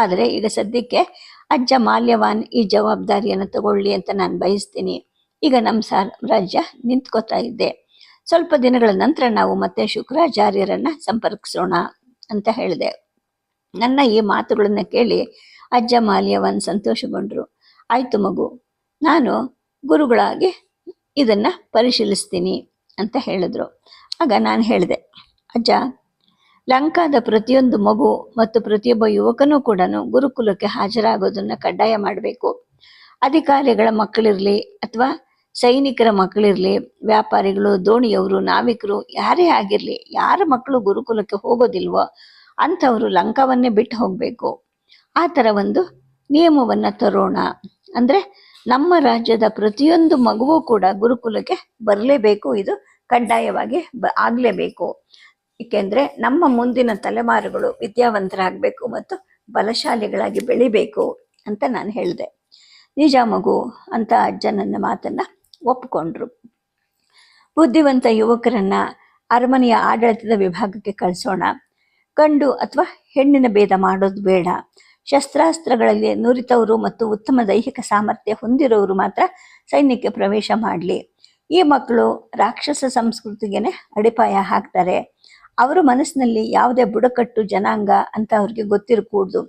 ಆದರೆ ಈಗ ಸದ್ಯಕ್ಕೆ ಅಜ್ಜ ಮಾಲ್ಯವಾನ್ ಈ ಜವಾಬ್ದಾರಿಯನ್ನು ತಗೊಳ್ಳಿ ಅಂತ ನಾನು ಬಯಸ್ತೀನಿ. ಈಗ ನಮ್ಮ ಸಾಮ್ರಾಜ್ಯ ನಿಂತ್ಕೋತಾ ಇದ್ದೆ. ಸ್ವಲ್ಪ ದಿನಗಳ ನಂತರ ನಾವು ಮತ್ತೆ ಶುಕ್ರಾಚಾರ್ಯರನ್ನು ಸಂಪರ್ಕಿಸೋಣ ಅಂತ ಹೇಳಿದೆ. ನನ್ನ ಈ ಮಾತುಗಳನ್ನು ಕೇಳಿ ಅಜ್ಜ ಮಾಲ್ಯವಾನ್ ಸಂತೋಷಗೊಂಡ್ರು. ಆಯಿತು ಮಗು, ನಾನು ಗುರುಗಳಾಗಿ ಇದನ್ನು ಪರಿಶೀಲಿಸ್ತೀನಿ ಅಂತ ಹೇಳಿದ್ರು. ಆಗ ನಾನು ಹೇಳಿದೆ, ಅಜ್ಜ, ಲಂಕಾದ ಪ್ರತಿಯೊಂದು ಮಗು ಮತ್ತು ಪ್ರತಿಯೊಬ್ಬ ಯುವಕನೂ ಕೂಡ ಗುರುಕುಲಕ್ಕೆ ಹಾಜರಾಗೋದನ್ನು ಕಡ್ಡಾಯ ಮಾಡಬೇಕು. ಅಧಿಕಾರಿಗಳ ಮಕ್ಕಳಿರಲಿ ಅಥವಾ ಸೈನಿಕರ ಮಕ್ಕಳಿರಲಿ, ವ್ಯಾಪಾರಿಗಳು, ದೋಣಿಯವರು, ನಾವಿಕರು, ಯಾರೇ ಆಗಿರಲಿ, ಯಾರ ಮಕ್ಕಳು ಗುರುಕುಲಕ್ಕೆ ಹೋಗೋದಿಲ್ವೋ ಅಂಥವರು ಲಂಕಾವನ್ನೇ ಬಿಟ್ಟು ಹೋಗಬೇಕು. ಆ ಥರ ಒಂದು ನಿಯಮವನ್ನು ತರೋಣ. ಅಂದರೆ ನಮ್ಮ ರಾಜ್ಯದ ಪ್ರತಿಯೊಂದು ಮಗುವೂ ಕೂಡ ಗುರುಕುಲಕ್ಕೆ ಬರಲೇಬೇಕು, ಇದು ಕಡ್ಡಾಯವಾಗಿ ಆಗಲೇಬೇಕು. ಏಕೆಂದರೆ ನಮ್ಮ ಮುಂದಿನ ತಲೆಮಾರುಗಳು ವಿದ್ಯಾವಂತರಾಗಬೇಕು ಮತ್ತು ಬಲಶಾಲಿಗಳಾಗಿ ಬೆಳಿಬೇಕು ಅಂತ ನಾನು ಹೇಳಿದೆ. ನಿಜ ಮಗು ಅಂತ ಅಜ್ಜ ನನ್ನ ಮಾತನ್ನು ಒಪ್ಪಿಕೊಂಡ್ರು. ಬುದ್ಧಿವಂತ ಯುವಕರನ್ನು ಅರಮನೆಯ ಆಡಳಿತದ ವಿಭಾಗಕ್ಕೆ ಕಳಿಸೋಣ. ಗಂಡು ಅಥವಾ ಹೆಣ್ಣಿನ ಭೇದ ಮಾಡೋದು ಬೇಡ. ಶಸ್ತ್ರಾಸ್ತ್ರಗಳಲ್ಲಿ ನುರಿತವರು ಮತ್ತು ಉತ್ತಮ ದೈಹಿಕ ಸಾಮರ್ಥ್ಯ ಹೊಂದಿರೋರು ಮಾತ್ರ ಸೈನ್ಯಕ್ಕೆ ಪ್ರವೇಶ ಮಾಡಲಿ. ಈ ಮಕ್ಕಳು ರಾಕ್ಷಸ ಸಂಸ್ಕೃತಿಗೇನೆ ಅಡಿಪಾಯ ಹಾಕ್ತಾರೆ. ಅವರ ಮನಸ್ಸಿನಲ್ಲಿ ಯಾವುದೇ ಬುಡಕಟ್ಟು ಜನಾಂಗ ಅಂತ ಅವ್ರಿಗೆ ಗೊತ್ತಿರಕೂಡ್ದು.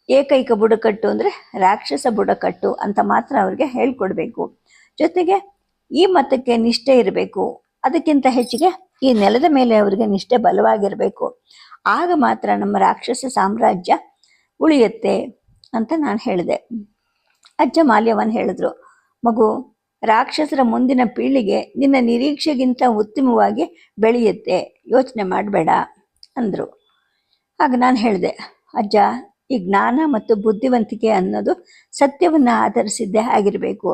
ಏಕೈಕ ಬುಡಕಟ್ಟು ಅಂದರೆ ರಾಕ್ಷಸ ಬುಡಕಟ್ಟು ಅಂತ ಮಾತ್ರ ಅವ್ರಿಗೆ ಹೇಳ್ಕೊಡ್ಬೇಕು. ಜೊತೆಗೆ ಈ ಮತಕ್ಕೆ ನಿಷ್ಠೆ ಇರಬೇಕು. ಅದಕ್ಕಿಂತ ಹೆಚ್ಚಿಗೆ ಈ ನೆಲದ ಮೇಲೆ ಅವರಿಗೆ ನಿಷ್ಠೆ ಬಲವಾಗಿರಬೇಕು. ಆಗ ಮಾತ್ರ ನಮ್ಮ ರಾಕ್ಷಸ ಸಾಮ್ರಾಜ್ಯ ಉಳಿಯುತ್ತೆ ಅಂತ ನಾನು ಹೇಳಿದೆ. ಅಜ್ಜ ಮಾಲ್ಯವನ್ನು ಹೇಳಿದ್ರು, ಮಗು, ರಾಕ್ಷಸರ ಮುಂದಿನ ಪೀಳಿಗೆ ನಿನ್ನ ನಿರೀಕ್ಷೆಗಿಂತ ಉತ್ತಮವಾಗಿ ಬೆಳೆಯುತ್ತೆ, ಯೋಚನೆ ಮಾಡಬೇಡ ಅಂದರು. ಆಗ ನಾನು ಹೇಳಿದೆ, ಅಜ್ಜ, ಈ ಜ್ಞಾನ ಮತ್ತು ಬುದ್ಧಿವಂತಿಕೆ ಅನ್ನೋದು ಸತ್ಯವನ್ನು ಆಧರಿಸಿದ್ದೇ ಆಗಿರಬೇಕು.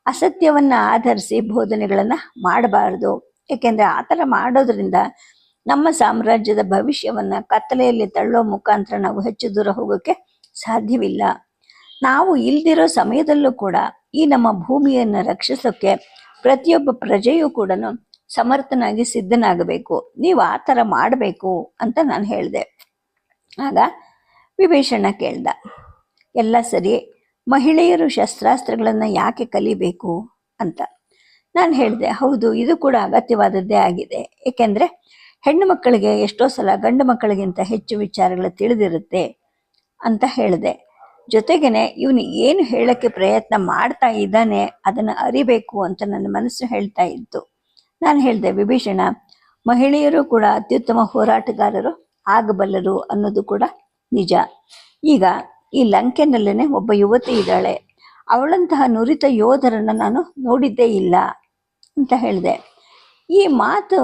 ಅಸತ್ಯವನ್ನು ಆಧರಿಸಿ ಬೋಧನೆಗಳನ್ನು ಮಾಡಬಾರ್ದು. ಏಕೆಂದರೆ ಆ ಥರ ಮಾಡೋದ್ರಿಂದ ನಮ್ಮ ಸಾಮ್ರಾಜ್ಯದ ಭವಿಷ್ಯವನ್ನು ಕತ್ತಲೆಯಲ್ಲಿ ತಳ್ಳೋ ಮುಖಾಂತರ ನಾವು ಹೆಚ್ಚು ದೂರ ಹೋಗೋಕ್ಕೆ ಸಾಧ್ಯವಿಲ್ಲ. ನಾವು ಇಲ್ದಿರೋ ಸಮಯದಲ್ಲೂ ಕೂಡ ಈ ನಮ್ಮ ಭೂಮಿಯನ್ನು ರಕ್ಷಿಸೋಕ್ಕೆ ಪ್ರತಿಯೊಬ್ಬ ಪ್ರಜೆಯೂ ಕೂಡ ಸಮರ್ಥನಾಗಿ ಸಿದ್ಧನಾಗಬೇಕು. ನೀವು ಆ ಥರ ಮಾಡಬೇಕು ಅಂತ ನಾನು ಹೇಳಿದೆ. ಆಗ ವಿಭೀಷಣ ಕೇಳ್ದ, ಎಲ್ಲ ಸರಿ, ಮಹಿಳೆಯರು ಶಸ್ತ್ರಾಸ್ತ್ರಗಳನ್ನು ಯಾಕೆ ಕಲಿಬೇಕು ಅಂತ. ನಾನು ಹೇಳಿದೆ, ಹೌದು, ಇದು ಕೂಡ ಅಗತ್ಯವಾದದ್ದೇ ಆಗಿದೆ. ಏಕೆಂದರೆ ಹೆಣ್ಣು ಮಕ್ಕಳಿಗೆ ಎಷ್ಟೋ ಸಲ ಗಂಡು ಮಕ್ಕಳಿಗಿಂತ ಹೆಚ್ಚು ವಿಚಾರಗಳು ತಿಳಿದಿರುತ್ತೆ ಅಂತ ಹೇಳಿದೆ. ಜೊತೆಗೇನೆ ಇವನು ಏನು ಹೇಳೋಕ್ಕೆ ಪ್ರಯತ್ನ ಮಾಡ್ತಾ ಇದ್ದಾನೆ ಅದನ್ನು ಅರಿಬೇಕು ಅಂತ ನನ್ನ ಮನಸ್ಸು ಹೇಳ್ತಾ ಇತ್ತು. ನಾನು ಹೇಳಿದೆ, ವಿಭೀಷಣ, ಮಹಿಳೆಯರು ಕೂಡ ಅತ್ಯುತ್ತಮ ಹೋರಾಟಗಾರರು ಆಗಬಲ್ಲರು ಅನ್ನೋದು ಕೂಡ ನಿಜ. ಈಗ ಈ ಲಂಕೆನಲ್ಲೇ ಒಬ್ಬ ಯುವತಿ ಇದ್ದಾಳೆ. ಅವಳಂತಹ ನುರಿತ ಯೋಧರನ್ನು ನಾನು ನೋಡಿದ್ದೇ ಇಲ್ಲ ಅಂತ ಹೇಳಿದೆ. ಈ ಮಾತು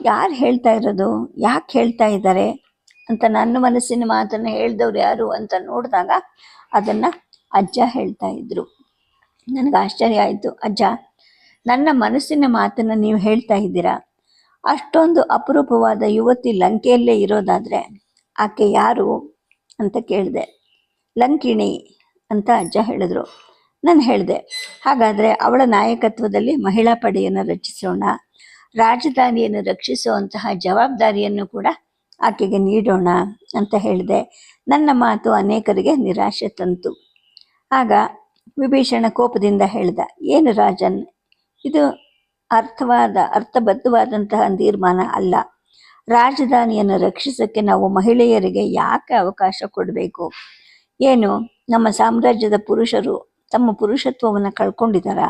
ಯಾರು ಹೇಳ್ತಾ ಇರೋದು, ಯಾಕೆ ಹೇಳ್ತಾ ಇದ್ದಾರೆ ಅಂತ ನನ್ನ ಮನಸ್ಸಿನ ಮಾತನ್ನು ಹೇಳಿದವ್ರು ಯಾರು ಅಂತ ನೋಡಿದಾಗ ಅದನ್ನು ಅಜ್ಜ ಹೇಳ್ತಾ ಇದ್ರು. ನನಗೆ ಆಶ್ಚರ್ಯ ಆಯಿತು. ಅಜ್ಜ, ನನ್ನ ಮನಸ್ಸಿನ ಮಾತನ್ನು ನೀವು ಹೇಳ್ತಾ ಇದ್ದೀರಾ? ಅಷ್ಟೊಂದು ಅಪರೂಪವಾದ ಯುವತಿ ಲಂಕೆಯಲ್ಲೇ ಇರೋದಾದರೆ ಆಕೆ ಯಾರು ಅಂತ ಕೇಳಿದೆ. ಲಂಕಿಣಿ ಅಂತ ಅಜ್ಜ ಹೇಳಿದ್ರು. ನಾನು ಹೇಳಿದೆ, ಹಾಗಾದರೆ ಅವಳ ನಾಯಕತ್ವದಲ್ಲಿ ಮಹಿಳಾ ಪಡೆಯನ್ನು ರಚಿಸೋಣ. ರಾಜಧಾನಿಯನ್ನು ರಕ್ಷಿಸುವಂತಹ ಜವಾಬ್ದಾರಿಯನ್ನು ಕೂಡ ಆಕೆಗೆ ನೀಡೋಣ ಅಂತ ಹೇಳಿದೆ. ನನ್ನ ಮಾತು ಅನೇಕರಿಗೆ ನಿರಾಶೆ ತಂತು. ಆಗ ವಿಭೀಷಣ ಕೋಪದಿಂದ ಹೇಳಿದ, ಏನು ರಾಜನ್, ಇದು ಅರ್ಥಬದ್ಧವಾದಂತಹ ತೀರ್ಮಾನ ಅಲ್ಲ. ರಾಜಧಾನಿಯನ್ನು ರಕ್ಷಿಸೋಕ್ಕೆ ನಾವು ಮಹಿಳೆಯರಿಗೆ ಯಾಕೆ ಅವಕಾಶ ಕೊಡಬೇಕು? ಏನು ನಮ್ಮ ಸಾಮ್ರಾಜ್ಯದ ಪುರುಷರು ತಮ್ಮ ಪುರುಷತ್ವವನ್ನು ಕಳ್ಕೊಂಡಿದ್ದಾರಾ?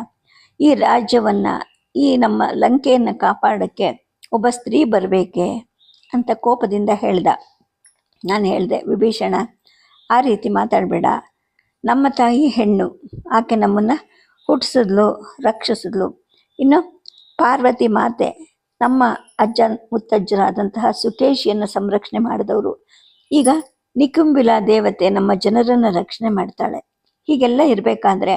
ಈ ರಾಜ್ಯವನ್ನು, ಈ ನಮ್ಮ ಲಂಕೆಯನ್ನು ಕಾಪಾಡೋಕ್ಕೆ ಒಬ್ಬ ಸ್ತ್ರೀ ಬರಬೇಕೆ ಅಂತ ಕೋಪದಿಂದ ಹೇಳ್ದ. ನಾನು ಹೇಳಿದೆ, ವಿಭೀಷಣ, ಆ ರೀತಿ ಮಾತಾಡಬೇಡ. ನಮ್ಮ ತಾಯಿ ಹೆಣ್ಣು, ಆಕೆ ನಮ್ಮನ್ನು ಹುಟ್ಟಿಸಿದ್ಲು, ರಕ್ಷಿಸಿದ್ಲು. ಇನ್ನು ಪಾರ್ವತಿ ಮಾತೆ ನಮ್ಮ ಅಜ್ಜ ಮುತ್ತಜ್ಜರಾದಂತಹ ಸುಕೇಶಿಯನ್ನು ಸಂರಕ್ಷಣೆ ಮಾಡಿದವರು. ಈಗ ನಿಕುಂಬಿಲಾ ದೇವತೆ ನಮ್ಮ ಜನರನ್ನು ರಕ್ಷಣೆ ಮಾಡ್ತಾಳೆ. ಹೀಗೆಲ್ಲ ಇರಬೇಕಾದ್ರೆ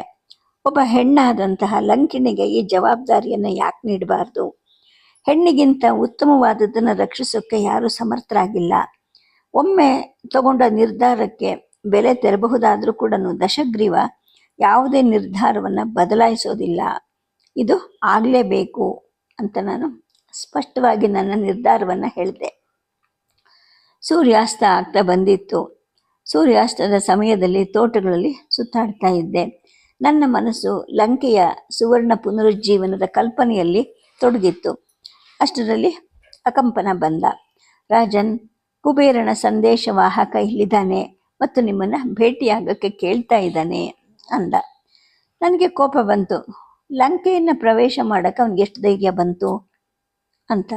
ಒಬ್ಬ ಹೆಣ್ಣಾದಂತಹ ಲಂಕಿಣಿಗೆ ಈ ಜವಾಬ್ದಾರಿಯನ್ನು ಯಾಕೆ ನೀಡಬಾರ್ದು? ಹೆಣ್ಣಿಗಿಂತ ಉತ್ತಮವಾದದ್ದನ್ನು ರಕ್ಷಿಸೋಕ್ಕೆ ಯಾರೂ ಸಮರ್ಥರಾಗಿಲ್ಲ. ಒಮ್ಮೆ ತಗೊಂಡ ನಿರ್ಧಾರಕ್ಕೆ ಬೆಲೆ ತೆರಬಹುದಾದರೂ ಕೂಡ ದಶಗ್ರೀವ ಯಾವುದೇ ನಿರ್ಧಾರವನ್ನು ಬದಲಾಯಿಸೋದಿಲ್ಲ. ಇದು ಆಗಲೇಬೇಕು ಅಂತ ನಾನು ಸ್ಪಷ್ಟವಾಗಿ ನನ್ನ ನಿರ್ಧಾರವನ್ನು ಹೇಳಿದೆ. ಸೂರ್ಯಾಸ್ತ ಆಗ್ತಾ ಬಂದಿತ್ತು. ಸೂರ್ಯಾಸ್ತದ ಸಮಯದಲ್ಲಿ ತೋಟಗಳಲ್ಲಿ ಸುತ್ತಾಡ್ತಾ ಇದ್ದೆ. ನನ್ನ ಮನಸ್ಸು ಲಂಕೆಯ ಸುವರ್ಣ ಪುನರುಜ್ಜೀವನದ ಕಲ್ಪನೆಯಲ್ಲಿ ತೊಡಗಿತ್ತು. ಅಷ್ಟರಲ್ಲಿ ಅಕಂಪನ ಬಂದ. ರಾಜನ್, ಕುಬೇರನ ಸಂದೇಶವಾಹಕ ಇಲ್ಲಿದ್ದಾನೆ ಮತ್ತು ನಿಮ್ಮನ್ನು ಭೇಟಿಯಾಗಕ್ಕೆ ಕೇಳ್ತಾ ಇದ್ದಾನೆ ಅಂದ. ನನಗೆ ಕೋಪ ಬಂತು. ಲಂಕೆಯನ್ನು ಪ್ರವೇಶ ಮಾಡೋಕ್ಕೆ ಅವನಿಗೆ ಎಷ್ಟು ಧೈರ್ಯ ಬಂತು ಅಂತ.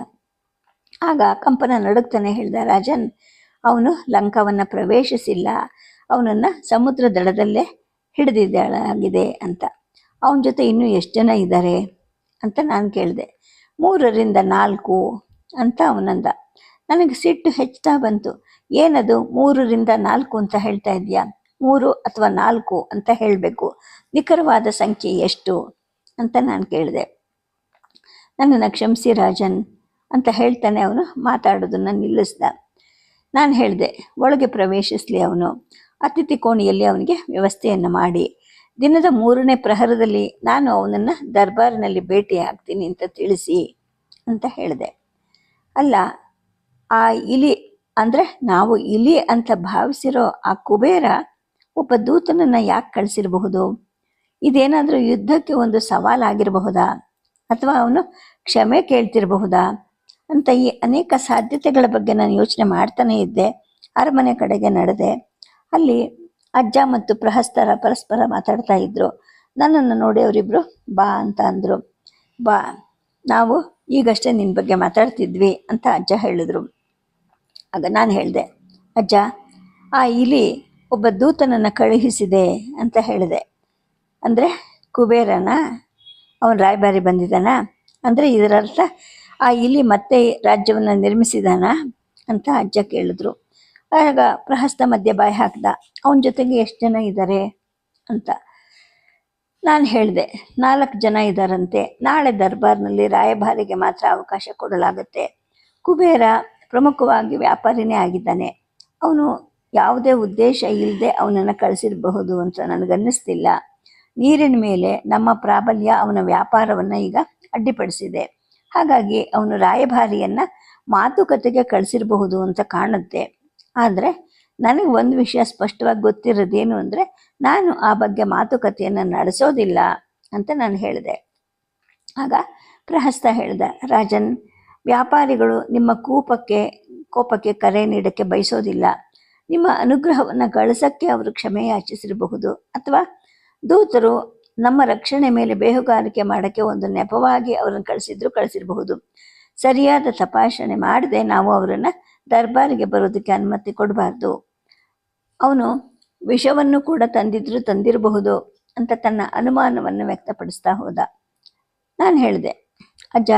ಆಗ ಕಂಪನ ನಡುಗ್ತಾನೆ ಹೇಳ್ದ, ರಾಜನ್, ಅವನು ಲಂಕಾವನ್ನು ಪ್ರವೇಶಿಸಿಲ್ಲ, ಅವನನ್ನು ಸಮುದ್ರ ದಡದಲ್ಲೇ ಹಿಡಿದಿದ್ದಾಳಾಗಿದೆ ಅಂತ. ಅವನ ಜೊತೆ ಇನ್ನೂ ಎಷ್ಟು ಜನ ಇದ್ದಾರೆ ಅಂತ ನಾನು ಕೇಳಿದೆ. 3 ರಿಂದ 4 ಅಂತ ಅವನಂದ. ನನಗೆ ಸಿಟ್ಟು ಹೆಚ್ಚುತ್ತಾ ಬಂತು. ಏನದು 3 ರಿಂದ 4 ಅಂತ ಹೇಳ್ತಾ ಇದೆಯಾ? 3 ಅಥವಾ 4 ಅಂತ ಹೇಳಬೇಕು. ನಿಖರವಾದ ಸಂಖ್ಯೆ ಎಷ್ಟು ಅಂತ ನಾನು ಕೇಳಿದೆ. ನನ್ನನ್ನು ಕ್ಷಮಿಸಿ ರಾಜನ್, ಅಂತ ಹೇಳ್ತಾನೆ ಅವನು ಮಾತಾಡೋದನ್ನು ನಿಲ್ಲಿಸ್ದ. ನಾನು ಹೇಳಿದೆ, ಒಳಗೆ ಪ್ರವೇಶಿಸಲಿ ಅವನು. ಅತಿಥಿ ಕೋಣೆಯಲ್ಲಿ ಅವನಿಗೆ ವ್ಯವಸ್ಥೆಯನ್ನು ಮಾಡಿ ದಿನದ 3ನೇ ಪ್ರಹರದಲ್ಲಿ ನಾನು ಅವನನ್ನು ದರ್ಬಾರಿನಲ್ಲಿ ಭೇಟಿ ಆಗ್ತೀನಿ ಅಂತ ತಿಳಿಸಿ ಅಂತ ಹೇಳಿದೆ. ಅಲ್ಲ, ಆ ಇಲಿ ಅಂದರೆ ನಾವು ಇಲಿ ಅಂತ ಭಾವಿಸಿರೋ ಆ ಕುಬೇರ ಒಬ್ಬ ದೂತನನ್ನು ಯಾಕೆ ಕಳಿಸಿರಬಹುದು? ಇದೇನಾದರೂ ಯುದ್ಧಕ್ಕೆ ಒಂದು ಸವಾಲಾಗಿರಬಹುದಾ? ಅಥವಾ ಅವನು ಕ್ಷಮೆ ಕೇಳ್ತಿರಬಹುದಾ ಅಂತ ಈ ಅನೇಕ ಸಾಧ್ಯತೆಗಳ ಬಗ್ಗೆ ನಾನು ಯೋಚನೆ ಮಾಡ್ತಾನೆ ಇದ್ದೆ. ಅರಮನೆ ಕಡೆಗೆ ನಡೆದೆ. ಅಲ್ಲಿ ಅಜ್ಜ ಮತ್ತು ಪ್ರಹಸ್ತರ ಪರಸ್ಪರ ಮಾತಾಡ್ತಾ ಇದ್ರು. ನನ್ನನ್ನು ನೋಡಿ ಅವರಿಬ್ರು ಬಾ ಅಂತ ಅಂದರು. ಬಾ, ನಾವು ಈಗಷ್ಟೇ ನಿನ್ನ ಬಗ್ಗೆ ಮಾತಾಡ್ತಿದ್ವಿ ಅಂತ ಅಜ್ಜ ಹೇಳಿದ್ರು. ಆಗ ನಾನು ಹೇಳಿದೆ, ಅಜ್ಜ, ಆ ಇಲಿ ಒಬ್ಬ ದೂತನನ್ನು ಕಳುಹಿಸಿದೆ ಅಂತ ಹೇಳಿದೆ. ಅಂದರೆ ಕುಬೇರನ ಅವನ ರಾಯಭಾರಿ ಬಂದಿದ್ದಾನ ಅಂದರೆ ಇದರರ್ಥ ಆ ಇಲಿ ಮತ್ತೆ ರಾಜ್ಯವನ್ನು ನಿರ್ಮಿಸಿದಾನ ಅಂತ ಅಜ್ಜ ಕೇಳಿದ್ರು. ಆಗ ಪ್ರಹಸ್ತ ಮಧ್ಯೆ ಬಾಯಿ ಹಾಕ್ದ, ಅವನ ಜೊತೆಗೆ ಎಷ್ಟು ಜನ ಇದ್ದಾರೆ ಅಂತ. ನಾನು ಹೇಳಿದೆ, 4 ಜನ ಇದ್ದಾರಂತೆ. ನಾಳೆ ದರ್ಬಾರ್ನಲ್ಲಿ ರಾಯಭಾರಿಗೆ ಮಾತ್ರ ಅವಕಾಶ ಕೊಡಲಾಗುತ್ತೆ. ಕುಬೇರ ಪ್ರಮುಖವಾಗಿ ವ್ಯಾಪಾರಿನೇ ಆಗಿದ್ದಾನೆ. ಅವನು ಯಾವುದೇ ಉದ್ದೇಶ ಇಲ್ಲದೆ ಅವನನ್ನು ಕಳಿಸಿರಬಹುದು ಅಂತ ನನಗನ್ನಿಸ್ತಿಲ್ಲ. ನೀರಿನ ಮೇಲೆ ನಮ್ಮ ಪ್ರಾಬಲ್ಯ ಅವನ ವ್ಯಾಪಾರವನ್ನು ಈಗ ಅಡ್ಡಿಪಡಿಸಿದೆ. ಹಾಗಾಗಿ ಅವನು ರಾಯಭಾರಿಯನ್ನು ಮಾತುಕತೆಗೆ ಕಳಿಸಿರಬಹುದು ಅಂತ ಕಾಣುತ್ತೆ. ಆದರೆ ನನಗೆ ಒಂದು ವಿಷಯ ಸ್ಪಷ್ಟವಾಗಿ ಗೊತ್ತಿರೋದೇನು ಅಂದರೆ, ನಾನು ಆ ಬಗ್ಗೆ ಮಾತುಕತೆಯನ್ನು ನಡೆಸೋದಿಲ್ಲ ಅಂತ ನಾನು ಹೇಳಿದೆ. ಆಗ ಪ್ರಹಸ್ತ ಹೇಳ್ದ, ರಾಜನ್, ವ್ಯಾಪಾರಿಗಳು ನಿಮ್ಮ ಕೋಪಕ್ಕೆ ಕರೆ ನೀಡೋಕ್ಕೆ ಬಯಸೋದಿಲ್ಲ. ನಿಮ್ಮ ಅನುಗ್ರಹವನ್ನು ಗಳಿಸೋಕ್ಕೆ ಅವರು ಕ್ಷಮೆ ಯಾಚಿಸಿರಬಹುದು. ಅಥವಾ ದೂತರು ನಮ್ಮ ರಕ್ಷಣೆ ಮೇಲೆ ಬೇಹುಗಾರಿಕೆ ಮಾಡೋಕ್ಕೆ ಒಂದು ನೆಪವಾಗಿ ಅವರನ್ನು ಕಳಿಸಿರಬಹುದು. ಸರಿಯಾದ ತಪಾಸಣೆ ಮಾಡದೆ ನಾವು ಅವರನ್ನು ದರ್ಬಾರಿಗೆ ಬರೋದಕ್ಕೆ ಅನುಮತಿ ಕೊಡಬಾರ್ದು. ಅವನು ವಿಷವನ್ನು ಕೂಡ ತಂದಿರಬಹುದು ಅಂತ ತನ್ನ ಅನುಮಾನವನ್ನು ವ್ಯಕ್ತಪಡಿಸ್ತಾ ಹೋದ. ನಾನು ಹೇಳಿದೆ, ಅಜ್ಜ,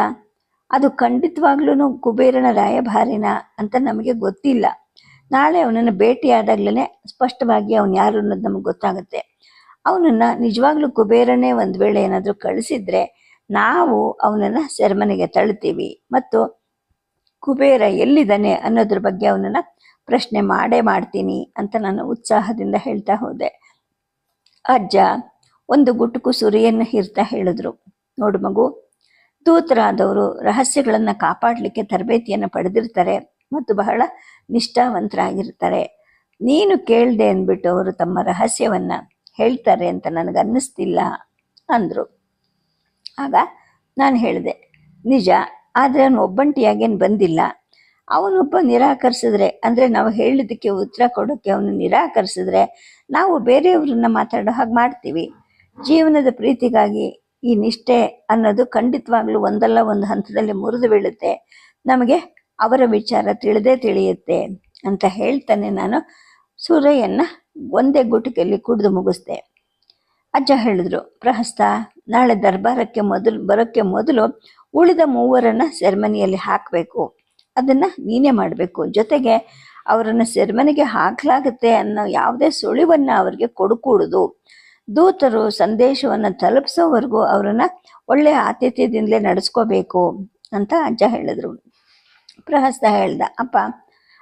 ಅದು ಖಂಡಿತವಾಗ್ಲೂ ಕುಬೇರನ ರಾಯಭಾರಿನ ಅಂತ ನಮಗೆ ಗೊತ್ತಿಲ್ಲ. ನಾಳೆ ಅವನನ್ನು ಭೇಟಿಯಾದಾಗಲೇ ಸ್ಪಷ್ಟವಾಗಿ ಅವನು ಯಾರು ಅನ್ನೋದು ನಮಗೆ ಗೊತ್ತಾಗುತ್ತೆ. ಅವನನ್ನು ನಿಜವಾಗ್ಲೂ ಕುಬೇರನೇ ಒಂದು ವೇಳೆ ಏನಾದರೂ ಕಳಿಸಿದ್ರೆ ನಾವು ಅವನನ್ನು ಸೆರೆಮನೆಗೆ ತಳ್ತೀವಿ ಮತ್ತು ಕುಬೇರ ಎಲ್ಲಿದ್ದಾನೆ ಅನ್ನೋದ್ರ ಬಗ್ಗೆ ಅವನನ್ನು ಪ್ರಶ್ನೆ ಮಾಡ್ತೀನಿ ಅಂತ ನಾನು ಉತ್ಸಾಹದಿಂದ ಹೇಳ್ತಾ ಹೋದೆ. ಅಜ್ಜ ಒಂದು ಗುಟುಕು ಸುರಿಯನ್ನು ಹೀರ್ತಾ ಹೇಳಿದ್ರು, ನೋಡು ಮಗು, ದೂತರಾದವರು ರಹಸ್ಯಗಳನ್ನು ಕಾಪಾಡಲಿಕ್ಕೆ ತರಬೇತಿಯನ್ನು ಪಡೆದಿರ್ತಾರೆ ಮತ್ತು ಬಹಳ ನಿಷ್ಠಾವಂತರಾಗಿರ್ತಾರೆ. ನೀನು ಕೇಳ್ದೆ ಅಂದ್ಬಿಟ್ಟು ಅವರು ತಮ್ಮ ರಹಸ್ಯವನ್ನು ಹೇಳ್ತಾರೆ ಅಂತ ನನಗನ್ನಿಸ್ತಿಲ್ಲ ಅಂದರು. ಆಗ ನಾನು ಹೇಳಿದೆ, ನಿಜ, ಆದರೆ ಅವನು ಒಬ್ಬಂಟಿಯಾಗೇನು ಬಂದಿಲ್ಲ. ಅವನೊಬ್ಬ ನಿರಾಕರಿಸಿದ್ರೆ, ಅಂದರೆ ನಾವು ಹೇಳಿದ್ದಕ್ಕೆ ಉತ್ತರ ಕೊಡೋಕ್ಕೆ ಅವನು ನಿರಾಕರಿಸಿದ್ರೆ ನಾವು ಬೇರೆಯವ್ರನ್ನ ಮಾತಾಡೋ ಹಾಗೆ ಮಾಡ್ತೀವಿ. ಜೀವನದ ಪ್ರೀತಿಗಾಗಿ ಈ ನಿಷ್ಠೆ ಅನ್ನೋದು ಖಂಡಿತವಾಗ್ಲೂ ಒಂದಲ್ಲ ಒಂದು ಹಂತದಲ್ಲಿ ಮುರಿದು ಬೀಳುತ್ತೆ. ನಮಗೆ ಅವರ ವಿಚಾರ ತಿಳಿಯುತ್ತೆ ಅಂತ ಹೇಳ್ತಾನೆ ನಾನು ಸುರೆಯನ್ನು ಒಂದೇ ಗುಟಿಕೆಯಲ್ಲಿ ಕುಡಿದು ಮುಗಿಸ್ದೆ. ಅಜ್ಜ ಹೇಳಿದ್ರು, ಪ್ರಹಸ್ತ, ನಾಳೆ ದರ್ಬಾರಕ್ಕೆ ಬರೋಕ್ಕೆ ಮೊದಲು ಉಳಿದ 3 ಸೆರೆಮನಿಯಲ್ಲಿ ಹಾಕಬೇಕು. ಅದನ್ನು ನೀನೇ ಮಾಡಬೇಕು. ಜೊತೆಗೆ ಅವರನ್ನು ಸೆರೆಮನೆಗೆ ಹಾಕಲಾಗುತ್ತೆ ಅನ್ನೋ ಯಾವುದೇ ಸುಳಿವನ್ನು ಅವರಿಗೆ ಕೊಡಕೂಡದು. ದೂತರು ಸಂದೇಶವನ್ನು ತಲುಪಿಸೋವರೆಗೂ ಅವರನ್ನು ಒಳ್ಳೆಯ ಆತಿಥ್ಯದಿಂದಲೇ ನಡೆಸ್ಕೋಬೇಕು ಅಂತ ಅಜ್ಜ ಹೇಳಿದ್ರು. ಪ್ರಹಸ್ತ ಹೇಳ್ದ, ಅಪ್ಪ,